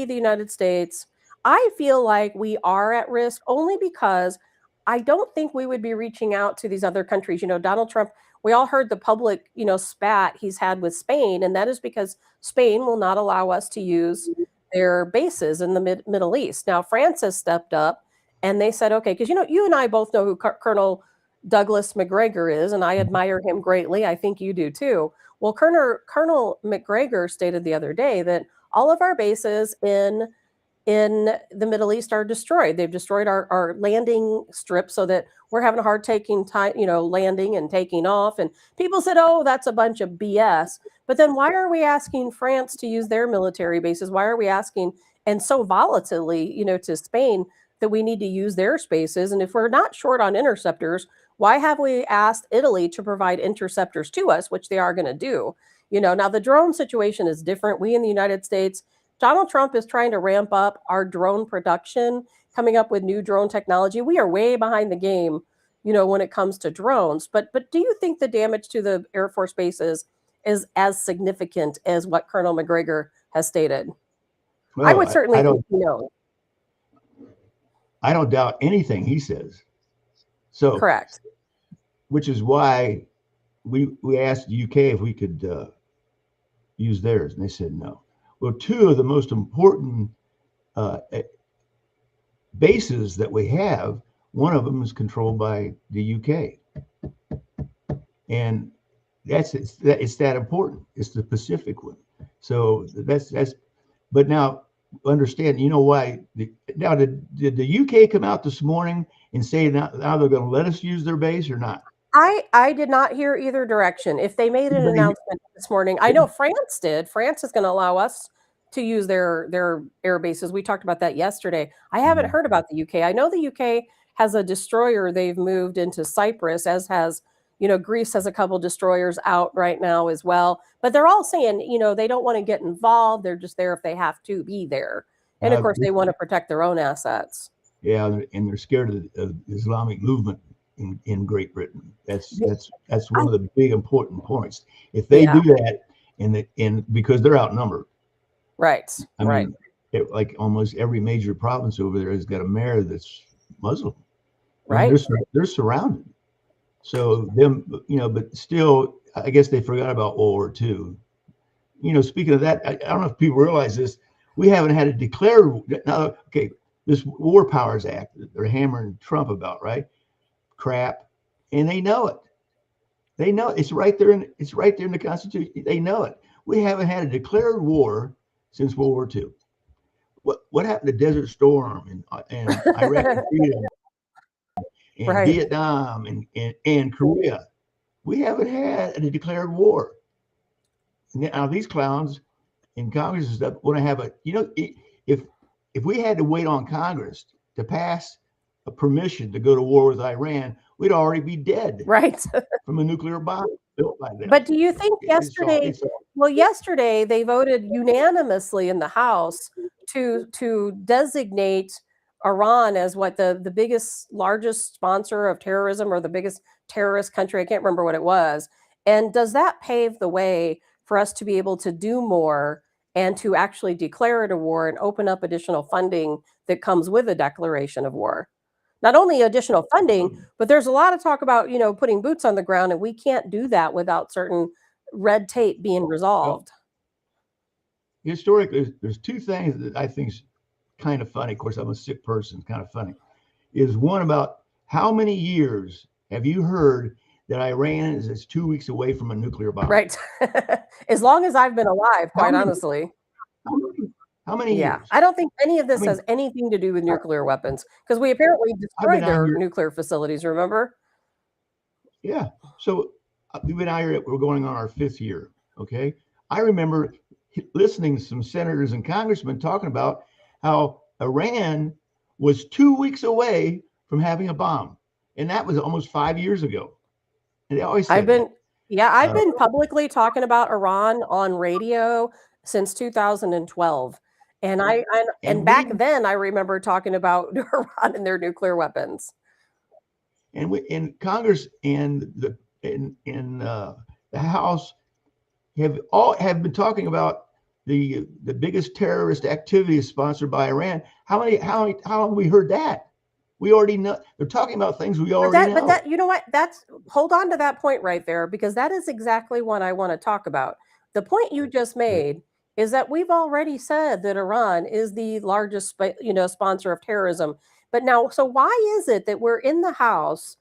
the United States? I feel like we are at risk only because I don't think we would be reaching out to these other countries. Donald Trump, we all heard the public, spat he's had with Spain, and that is because Spain will not allow us to use their bases in the Middle East. Now, France has stepped up and they said, okay, because, you and I both know who Colonel Douglas McGregor is, and I admire him greatly. I think you do too. Well, Colonel McGregor stated the other day that all of our bases in the Middle East are destroyed. They've destroyed our landing strip so that we're having a hard taking time, landing and taking off. And people said, oh, that's a bunch of BS. But then why are we asking France to use their military bases? Why are we asking, and so volatilely, to Spain that we need to use their spaces? And if we're not short on interceptors, why have we asked Italy to provide interceptors to us, which they are going to do? Now the drone situation is different. We in the United States, Donald Trump is trying to ramp up our drone production, coming up with new drone technology. We are way behind the game, when it comes to drones. But do you think the damage to the Air Force bases is as significant as what Colonel McGregor has stated? Well, I would certainly think no. I don't doubt anything he says. So correct. Which is why we asked the UK if we could use theirs, and they said no. Well, two of the most important bases that we have, one of them is controlled by the UK, and it's that important. It's the Pacific one. So that's. But now understand, why? Now did the UK come out this morning and say now they're going to let us use their base or not? I did not hear either direction. If they made an announcement this morning, I know France did. France is going to allow us to use their air bases. We talked about that yesterday. I haven't heard about the UK. I know the UK has a destroyer they've moved into Cyprus, as has, Greece has a couple destroyers out right now as well. But they're all saying, they don't want to get involved. They're just there if they have to be there. And of course, they want to protect their own assets. Yeah, and they're scared of the Islamic movement in Great Britain. That's one of the big important points. If they do that, and because they're outnumbered, right? I mean, like almost every major province over there has got a mayor that's Muslim, right? They're surrounded. So them, but still, I guess they forgot about World War II. Speaking of that, I don't know if people realize this. We haven't had a declared now. Okay, this War Powers Act that they're hammering Trump about, right? Crap, and they know it. They know it. It's right there in the Constitution. They know it. We haven't had a declared war since World War II. What happened to Desert Storm and Iraqi Kurds and Vietnam and Korea? We haven't had a declared war. Now these clowns in Congress and stuff want to have if we had to wait on Congress to pass a permission to go to war with Iran, we'd already be dead, right, from a nuclear bomb built by them. But do you think yesterday? Well, yesterday they voted unanimously in the House to designate Iran as what the biggest, largest sponsor of terrorism, or the biggest terrorist country. I can't remember what it was. And does that pave the way for us to be able to do more and to actually declare it a war and open up additional funding that comes with a declaration of war? Not only additional funding, but there's a lot of talk about, putting boots on the ground, and we can't do that without certain red tape being resolved. Well, historically, there's two things that I think is kind of funny. Of course, I'm a sick person, kind of funny. Is one about how many years have you heard that Iran is 2 weeks away from a nuclear bomb? Right. As long as I've been alive, quite honestly. How many years? I don't think any of this has anything to do with nuclear weapons, because we apparently destroyed their nuclear facilities, remember? Yeah. So we've been out here, we're going on our 5th year, okay? I remember listening to some senators and congressmen talking about how Iran was 2 weeks away from having a bomb. And that was almost 5 years ago. And they always said I've been publicly talking about Iran on radio since 2012. And back then, I remember talking about Iran and their nuclear weapons. And we in Congress and the House have been talking about the biggest terrorist activity sponsored by Iran. How long have we heard that? We already know. They're talking about things we But already that, but know. that, you know what? That's hold on to that point right there because that is exactly what I want to talk about. The point you just made is that we've already said that Iran is the largest, sponsor of terrorism. But now, so why is it that we're in the House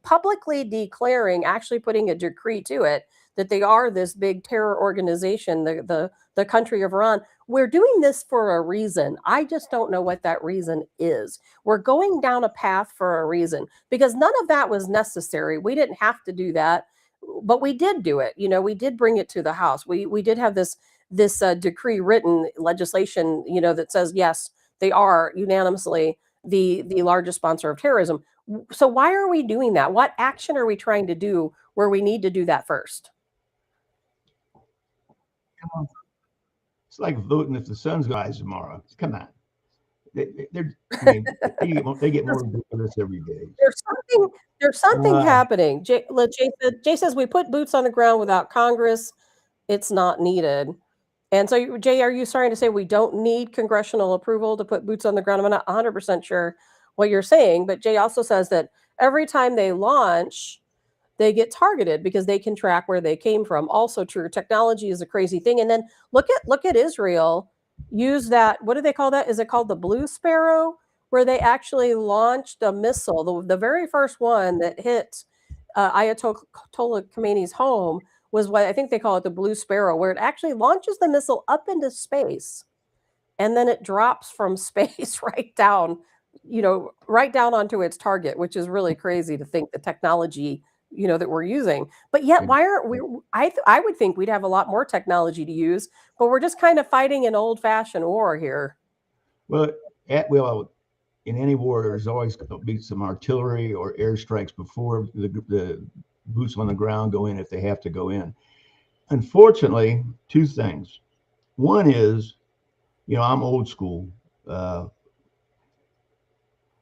publicly declaring, actually putting a decree to it that they are this big terror organization, the country of Iran? We're doing this for a reason. I just don't know what that reason is. We're going down a path for a reason because none of that was necessary. We didn't have to do that, but we did do it. We did bring it to the House. We did have this decree written legislation, that says yes, they are unanimously the largest sponsor of terrorism. So why are we doing that? What action are we trying to do where we need to do that first? It's like voting if the sun's going to rise tomorrow. Come on. They get more ridiculous every day. There's something happening. Jay says we put boots on the ground without Congress. It's not needed. And so, Jay, are you starting to say we don't need congressional approval to put boots on the ground? I'm not 100% sure what you're saying, but Jay also says that every time they launch, they get targeted because they can track where they came from. Also true. Technology is a crazy thing. And then look at Israel use that. What do they call that? Is it called the Blue Sparrow? Where they actually launched a missile. The very first one that hit Ayatollah Khomeini's home was what I think they call it the Blue Sparrow, where it actually launches the missile up into space and then it drops from space right down onto its target, which is really crazy to think the technology that we're using. But yet, why aren't we? I would think we'd have a lot more technology to use, but we're just kind of fighting an old-fashioned war here. Well, in any war, there's always going to be some artillery or airstrikes before the boots on the ground go in if they have to go in. Unfortunately, two things. One is, I'm old school.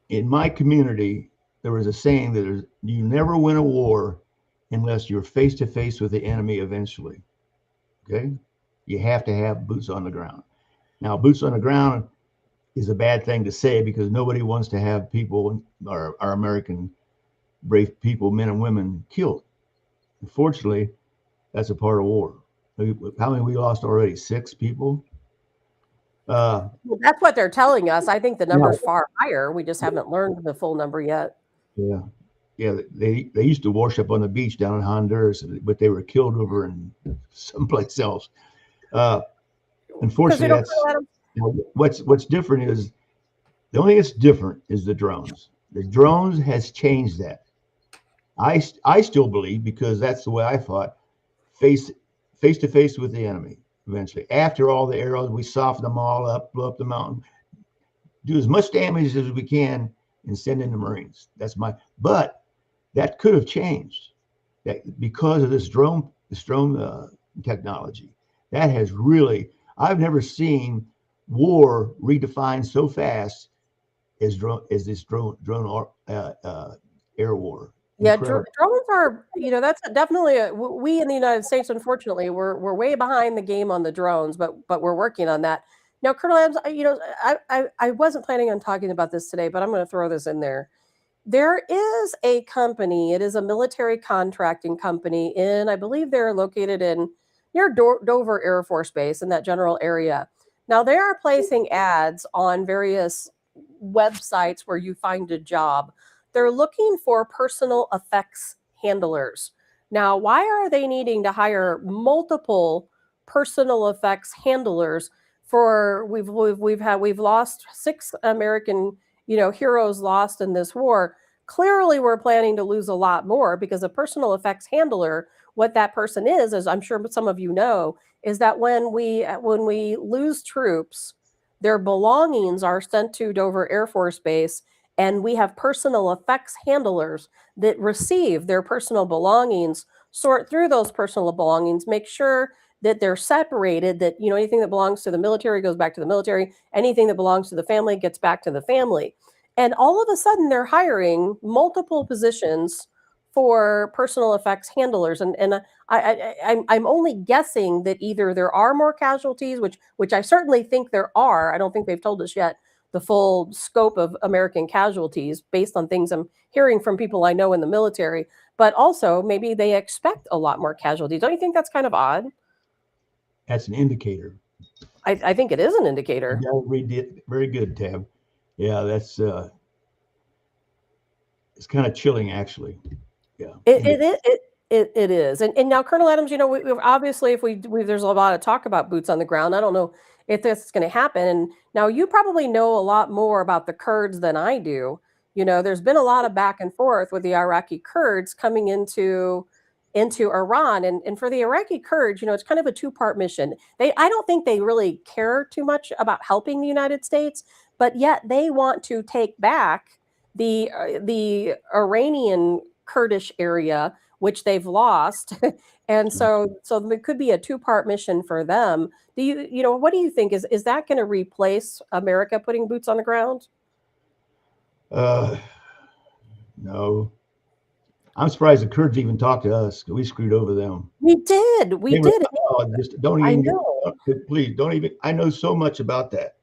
In my community, there was a saying that you never win a war unless you're face to face with the enemy eventually. Okay? You have to have boots on the ground. Now, boots on the ground is a bad thing to say because nobody wants to have people, our American brave people, men and women, killed. Unfortunately, that's a part of war. How many we lost already? 6 people? Well, that's what they're telling us. I think the number's far higher. We just haven't learned the full number yet. Yeah. They used to wash up on the beach down in Honduras, but they were killed over in someplace else. Unfortunately, what's different is the only thing that's different is the drones. The drones has changed that. I still believe, because that's the way I fought, face to face with the enemy eventually. After all the arrows, we soften them all up, blow up the mountain, do as much damage as we can, and send in the Marines. But that could have changed that because of this drone technology. That has really, I've never seen war redefined so fast as this drone air war. Yeah, drones are, that's definitely we in the United States, unfortunately, we're way behind the game on the drones, but we're working on that. Now, Colonel Adams, I wasn't planning on talking about this today, but I'm going to throw this in there. There is a company, it is a military contracting company I believe they're located near Dover Air Force Base in that general area. Now, they are placing ads on various websites where you find a job. They're looking for personal effects handlers. Now, why are they needing to hire multiple personal effects handlers? We've lost 6 American heroes lost in this war. Clearly, we're planning to lose a lot more because a personal effects handler, what that person is, as I'm sure some of you know, is that when we lose troops, their belongings are sent to Dover Air Force Base. And we have personal effects handlers that receive their personal belongings, sort through those personal belongings, make sure that they're separated, that anything that belongs to the military goes back to the military, anything that belongs to the family gets back to the family. And all of a sudden they're hiring multiple positions for personal effects handlers. And I'm only guessing that either there are more casualties, which I certainly think there are. I don't think they've told us yet the full scope of American casualties based on things I'm hearing from people I know in the military, but also maybe they expect a lot more casualties. Don't you think that's kind of odd? That's an indicator. I think it is an indicator. Very good, Tab. Yeah, that's it's kind of chilling, actually. Yeah, It is. And now, Colonel Adams, we obviously, if there's a lot of talk about boots on the ground. I don't know if this is going to happen. And now you probably know a lot more about the Kurds than I do. There's been a lot of back and forth with the Iraqi Kurds coming into Iran. And for the Iraqi Kurds, it's kind of a two-part mission. I don't think they really care too much about helping the United States, but yet they want to take back the Iranian Kurdish area, which they've lost. And so it could be a two-part mission for them. What do you think? Is that going to replace America putting boots on the ground? No. I'm surprised the Kurds even talked to us. We screwed over them. We did. Just don't even. Please don't even. I know so much about that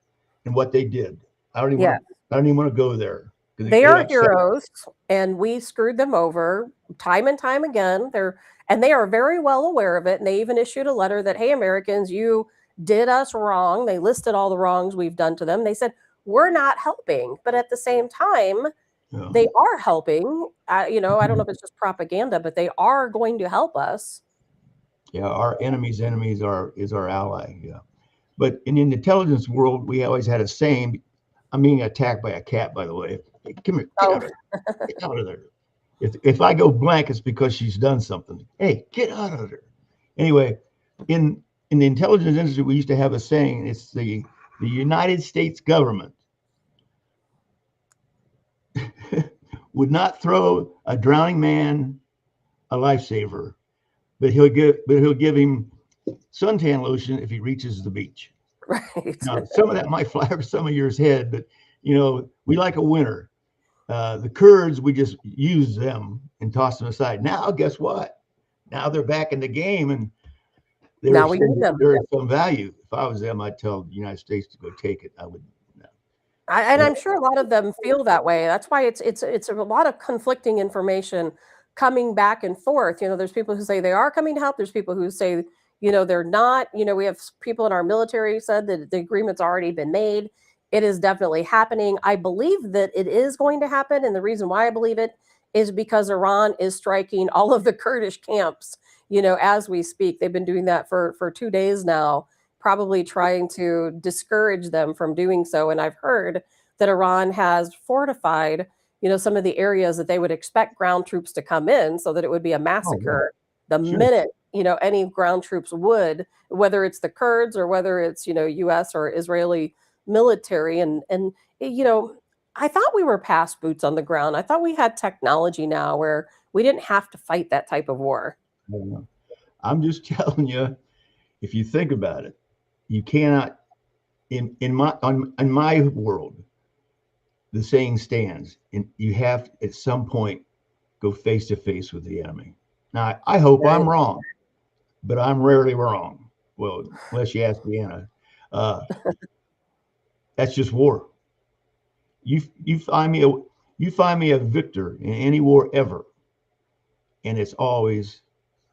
and what they did. I don't even want to go there. They are heroes, and we screwed them over time and time again. They are very well aware of it. And they even issued a letter that, hey, Americans, you did us wrong. They listed all the wrongs we've done to them. They said, we're not helping. But at the same time, they are helping. I don't know if it's just propaganda, but they are going to help us. Yeah, our enemy's enemies is our ally. Yeah. But in the intelligence world, we always had a saying. I'm being attacked by a cat, by the way. Hey, come here, get out of there. If I go blank, it's because she's done something. Hey, get out of there. Anyway, in the intelligence industry, we used to have a saying. It's the United States government would not throw a drowning man a lifesaver, but he'll give him suntan lotion if he reaches the beach. Right. Now, some of that might fly over some of yours head, but we like a winner. The Kurds, we just use them and toss them aside. Now, guess what? Now they're back in the game, and now we need them. There is some value. If I was them, I'd tell the United States to go take it. I would. No. I'm sure a lot of them feel that way. That's why it's a lot of conflicting information coming back and forth. There's people who say they are coming to help. There's people who say, they're not. We have people in our military said that the agreement's already been made. It is definitely happening. I believe that it is going to happen. And the reason why I believe it is because Iran is striking all of the Kurdish camps, as we speak. They've been doing that for 2 days now, probably trying to discourage them from doing so. And I've heard that Iran has fortified, some of the areas that they would expect ground troops to come in so that it would be a massacre the minute, any ground troops would, whether it's the Kurds or whether it's, U.S. or Israeli military. And I thought we were past boots on the ground. I thought we had technology now where we didn't have to fight that type of war. I don't know. I'm just telling you, if you think about it, you cannot, in my world, the saying stands, and you have to, at some point, go face to face with the enemy. Now, I hope I'm wrong, but I'm rarely wrong. Well, unless you ask Deanna. That's just war. You find me a victor in any war ever, and it's always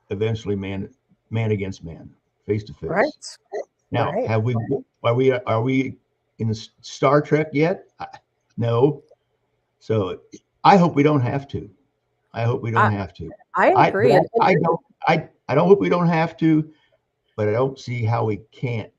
eventually man against man, face to face. Right. Now, are we in Star Trek yet? No. So I hope we don't have to. I hope we don't have to. I agree. I don't hope we don't have to, but I don't see how we can't.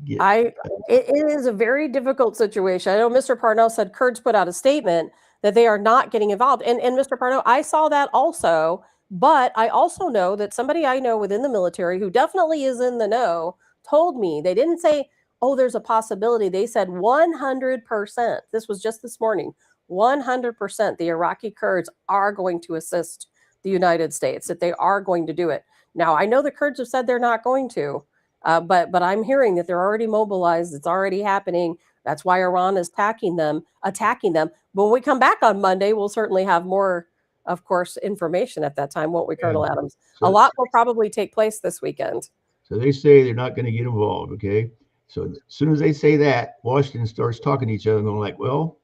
It is a very difficult situation. I know Mr. Parnell said Kurds put out a statement that they are not getting involved. And Mr. Parnell, I saw that also, but I also know that somebody I know within the military who definitely is in the know told me, they didn't say, oh, there's a possibility. They said 100%. This was just this morning. 100% the Iraqi Kurds are going to assist the United States, that they are going to do it. Now, I know the Kurds have said they're not going to. But I'm hearing that they're already mobilized. It's already happening. That's why Iran is attacking them. But when we come back on Monday, we'll certainly have more, of course, information at that time, won't we, Colonel Adams? A lot will probably take place this weekend. So they say they're not going to get involved, okay? So as soon as they say that, Washington starts talking to each other and going like, well,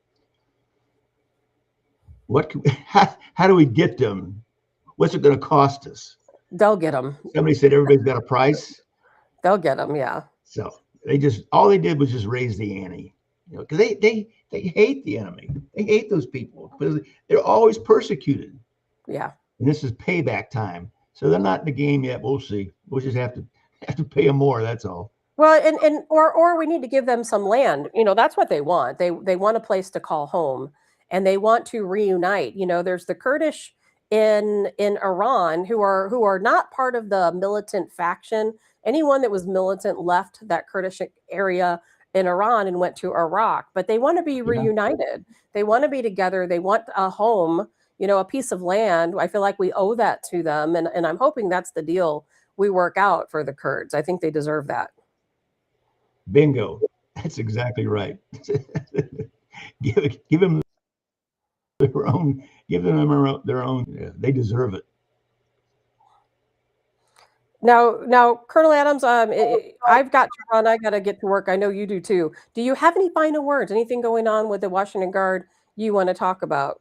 how do we get them? What's it going to cost us? They'll get them. Somebody said everybody's got a price. They'll get them. Yeah. So all they did was just raise the ante, because they hate the enemy. They hate those people because they're always persecuted. Yeah. And this is payback time. So they're not in the game yet. We'll see. We'll just have to pay them more. That's all. Well, or we need to give them some land. That's what they want. They want a place to call home, and they want to reunite. There's the Kurdish in Iran who are not part of the militant faction. Anyone that was militant left that Kurdish area in Iran and went to Iraq, but they want to be reunited. They want to be together. They want a home, a piece of land. I feel like we owe that to them. And I'm hoping that's the deal we work out for the Kurds. I think they deserve that. Bingo. That's exactly right. give them their own, their own. Yeah, they deserve it. Now, Colonel Adams, I've got to run. I got to get to work. I know you do too. Do you have any final words? Anything going on with the Washington Guard you want to talk about?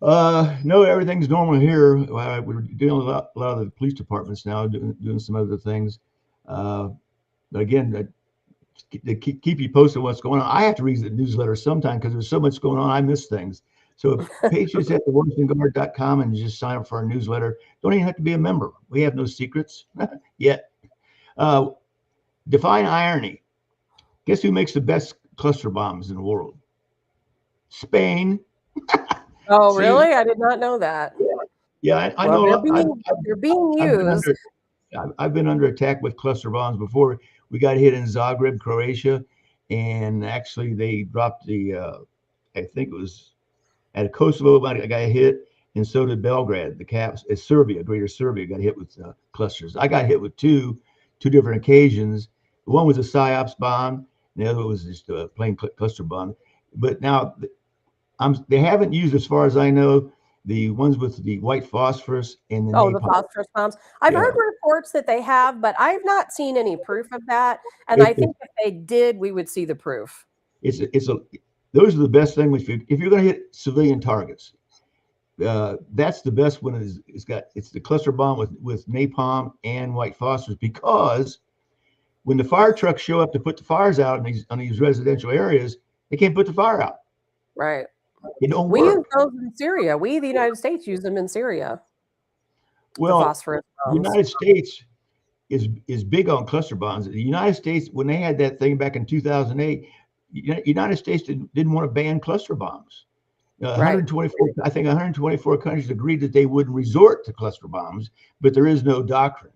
No, everything's normal here. We're dealing with a lot of the police departments now, doing some other things. But again, to keep you posted on what's going on, I have to read the newsletter sometime because there's so much going on. I miss things. So patriots at thewashingtonguard.com and just sign up for our newsletter. Don't even have to be a member. We have no secrets yet. Define irony. Guess who makes the best cluster bombs in the world? Spain. Oh, really? I did not know that. Yeah, I know. They're being used. I've been under attack with cluster bombs before. We got hit in Zagreb, Croatia, and actually they dropped I think it was at Kosovo. I got hit, and so did Belgrade. The caps, Serbia, Greater Serbia, got hit with clusters. I got hit with two different occasions. One was a psyops bomb, and the other was just a plain cluster bomb. But now they haven't used, as far as I know, the ones with the white phosphorus and the the phosphorus bombs. I've heard reports that they have, but I've not seen any proof of that. And I think if they did, we would see the proof. Those are the best things if you're going to hit civilian targets. That's the best one. It's the cluster bomb with napalm and white phosphorus, because when the fire trucks show up to put the fires out on these residential areas, they can't put the fire out. Right. It don't work. We use those in Syria. We, the United States, use them in Syria. Well, the United States is big on cluster bombs. The United States, when they had that thing back in 2008, United States didn't want to ban cluster bombs. 124, I think 124 countries agreed that they wouldn't resort to cluster bombs, but there is no doctrine.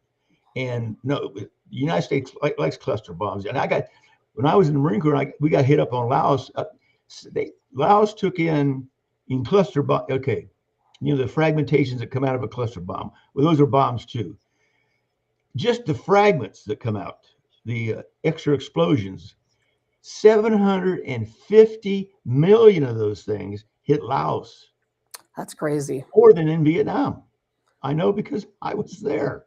And no, the United States likes cluster bombs. And when I was in the Marine Corps, we got hit up on Laos. Laos took in cluster bomb. Okay, the fragmentations that come out of a cluster bomb. Well, those are bombs too. Just the fragments that come out, the extra explosions. 750 million of those things hit Laos. That's crazy. More than in Vietnam. I know because I was there.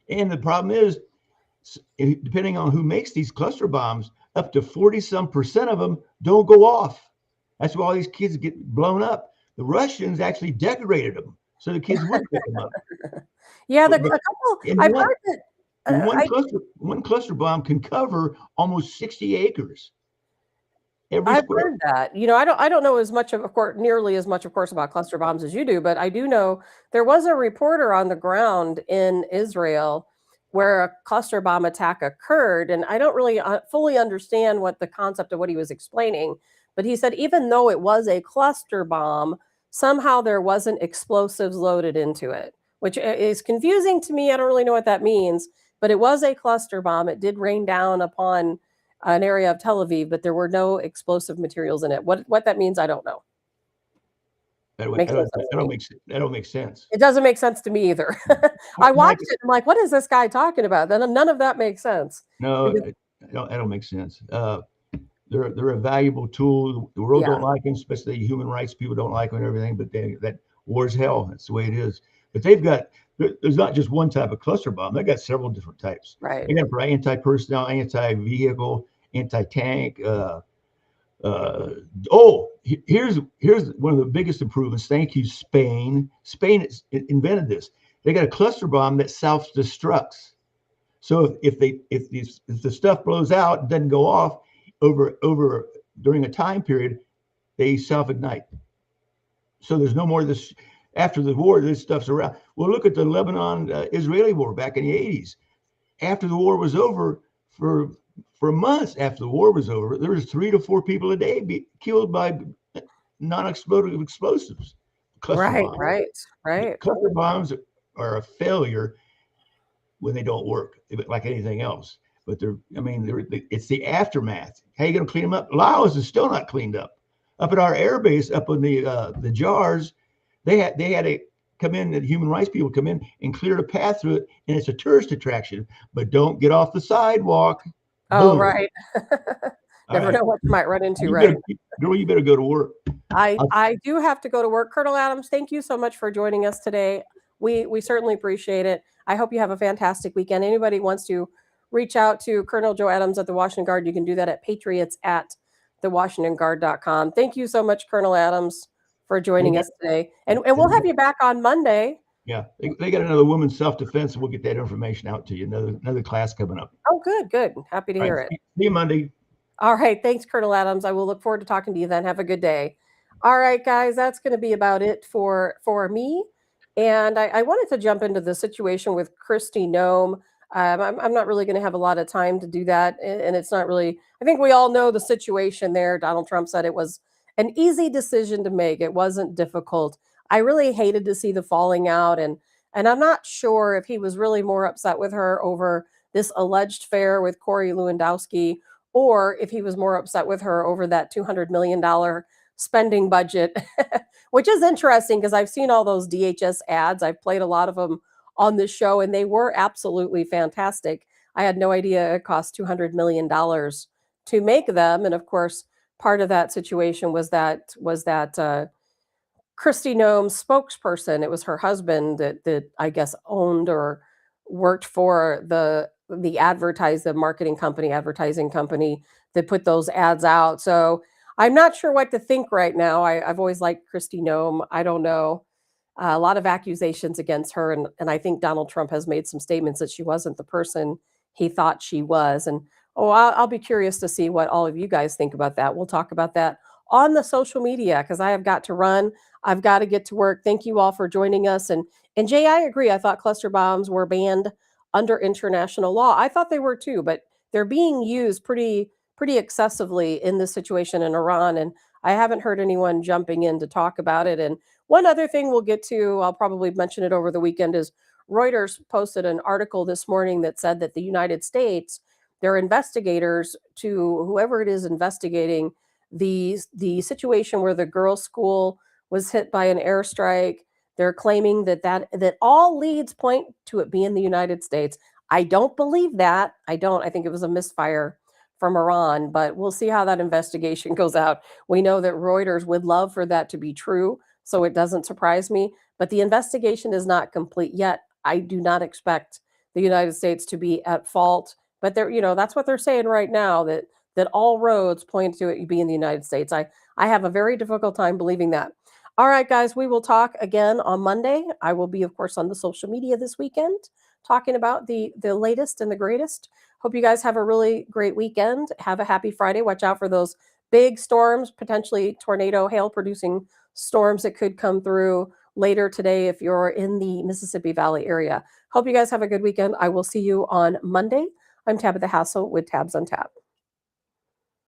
And the problem is, depending on who makes these cluster bombs, up to 40-some% of them don't go off. That's why all these kids get blown up. The Russians actually decorated them so the kids would pick them up. Yeah, I've heard that. One cluster bomb can cover almost 60 acres. I've heard that. I don't know as much nearly as much, of course, about cluster bombs as you do, but I do know there was a reporter on the ground in Israel where a cluster bomb attack occurred, and I don't really fully understand what the concept of what he was explaining. But he said even though it was a cluster bomb, somehow there wasn't explosives loaded into it, which is confusing to me. I don't really know what that means, but it was a cluster bomb. It did rain down upon an area of Tel Aviv, but there were no explosive materials in it. What that means, I don't know. That don't make sense. It doesn't make sense to me either. I watched it. I'm like, what is this guy talking about? Then none of that makes sense. No, that don't make sense. They're a valuable tool. The world don't like them, especially human rights people don't like them and everything. But that war's hell. That's the way it is. But they've got there's not just one type of cluster bomb. They got several different types. Right. They got for anti-personnel, anti-vehicle, anti-tank. Here's one of the biggest improvements. Thank you, Spain. Spain invented this. They got a cluster bomb that self-destructs. So if the stuff blows out and doesn't go off over during a time period, they self-ignite. So there's no more of this. After the war, this stuff's around. Well, look at the Lebanon-Israeli war back in the 80s. After the war was over, for months after the war was over, there was 3 to 4 people a day killed by non-explosive explosives. Right, Bombs. right. Cluster bombs are a failure when they don't work, like anything else. But it's the aftermath. How are you going to clean them up? Laos is still not cleaned up. Up at our air base, up in the jars, they had to come in, and human rights people come in and clear the path through it, and it's a tourist attraction. But don't get off the sidewalk. Oh, Boom. Right. Never know what you might run into, Girl, you better go to work. I do have to go to work. Colonel Adams, thank you so much for joining us today. We certainly appreciate it. I hope you have a fantastic weekend. Anybody wants to reach out to Colonel Joe Adams at the Washington Guard, you can do that at patriots@thewashingtonguard.com. Thank you so much, Colonel Adams, for joining us today. And we'll have you back on Monday. Yeah, they got another women's self-defense, and we'll get that information out to you. Another class coming up. Oh, good. Happy to hear it. See you Monday. All right. Thanks, Colonel Adams. I will look forward to talking to you then. Have a good day. All right, guys, that's going to be about it for me. And I wanted to jump into the situation with Kristi Noem. I'm not really going to have a lot of time to do that. And it's not really, I think we all know the situation there. Donald Trump said it was an easy decision to make. It wasn't difficult. I really hated to see the falling out. And I'm not sure if he was really more upset with her over this alleged affair with Corey Lewandowski, or if he was more upset with her over that $200 million spending budget, which is interesting because I've seen all those DHS ads. I've played a lot of them on this show, and they were absolutely fantastic. I had no idea it cost $200 million to make them. And of course, part of that situation was that Kristi Noem's spokesperson. It was her husband that I guess owned or worked for the advertising company that put those ads out. So I'm not sure what to think right now. I've always liked Kristi Noem. I don't know. A lot of accusations against her. And I think Donald Trump has made some statements that she wasn't the person he thought she was. And I'll be curious to see what all of you guys think about that. We'll talk about that on the social media because I have got to run. I've got to get to work. Thank you all for joining us. And Jay, I agree. I thought cluster bombs were banned under international law. I thought they were too, but they're being used pretty excessively in this situation in Iran. And I haven't heard anyone jumping in to talk about it. And one other thing we'll get to, I'll probably mention it over the weekend, is Reuters posted an article this morning that said that the United States, their investigators, to whoever it is investigating the situation where the girls' school was hit by an airstrike, they're claiming that all leads point to it being the United States. I don't believe that. I think it was a misfire from Iran, but we'll see how that investigation goes out. We know that Reuters would love for that to be true, so it doesn't surprise me, but the investigation is not complete yet. I do not expect the United States to be at fault, but that's what they're saying right now, that all roads point to it being the United States. I have a very difficult time believing that. All right, guys, we will talk again on Monday. I will be, of course, on the social media this weekend talking about the latest and the greatest. Hope you guys have a really great weekend. Have a happy Friday. Watch out for those big storms, potentially tornado, hail-producing storms that could come through later today if you're in the Mississippi Valley area. Hope you guys have a good weekend. I will see you on Monday. I'm Tabitha Hassell with Tabs on Tap.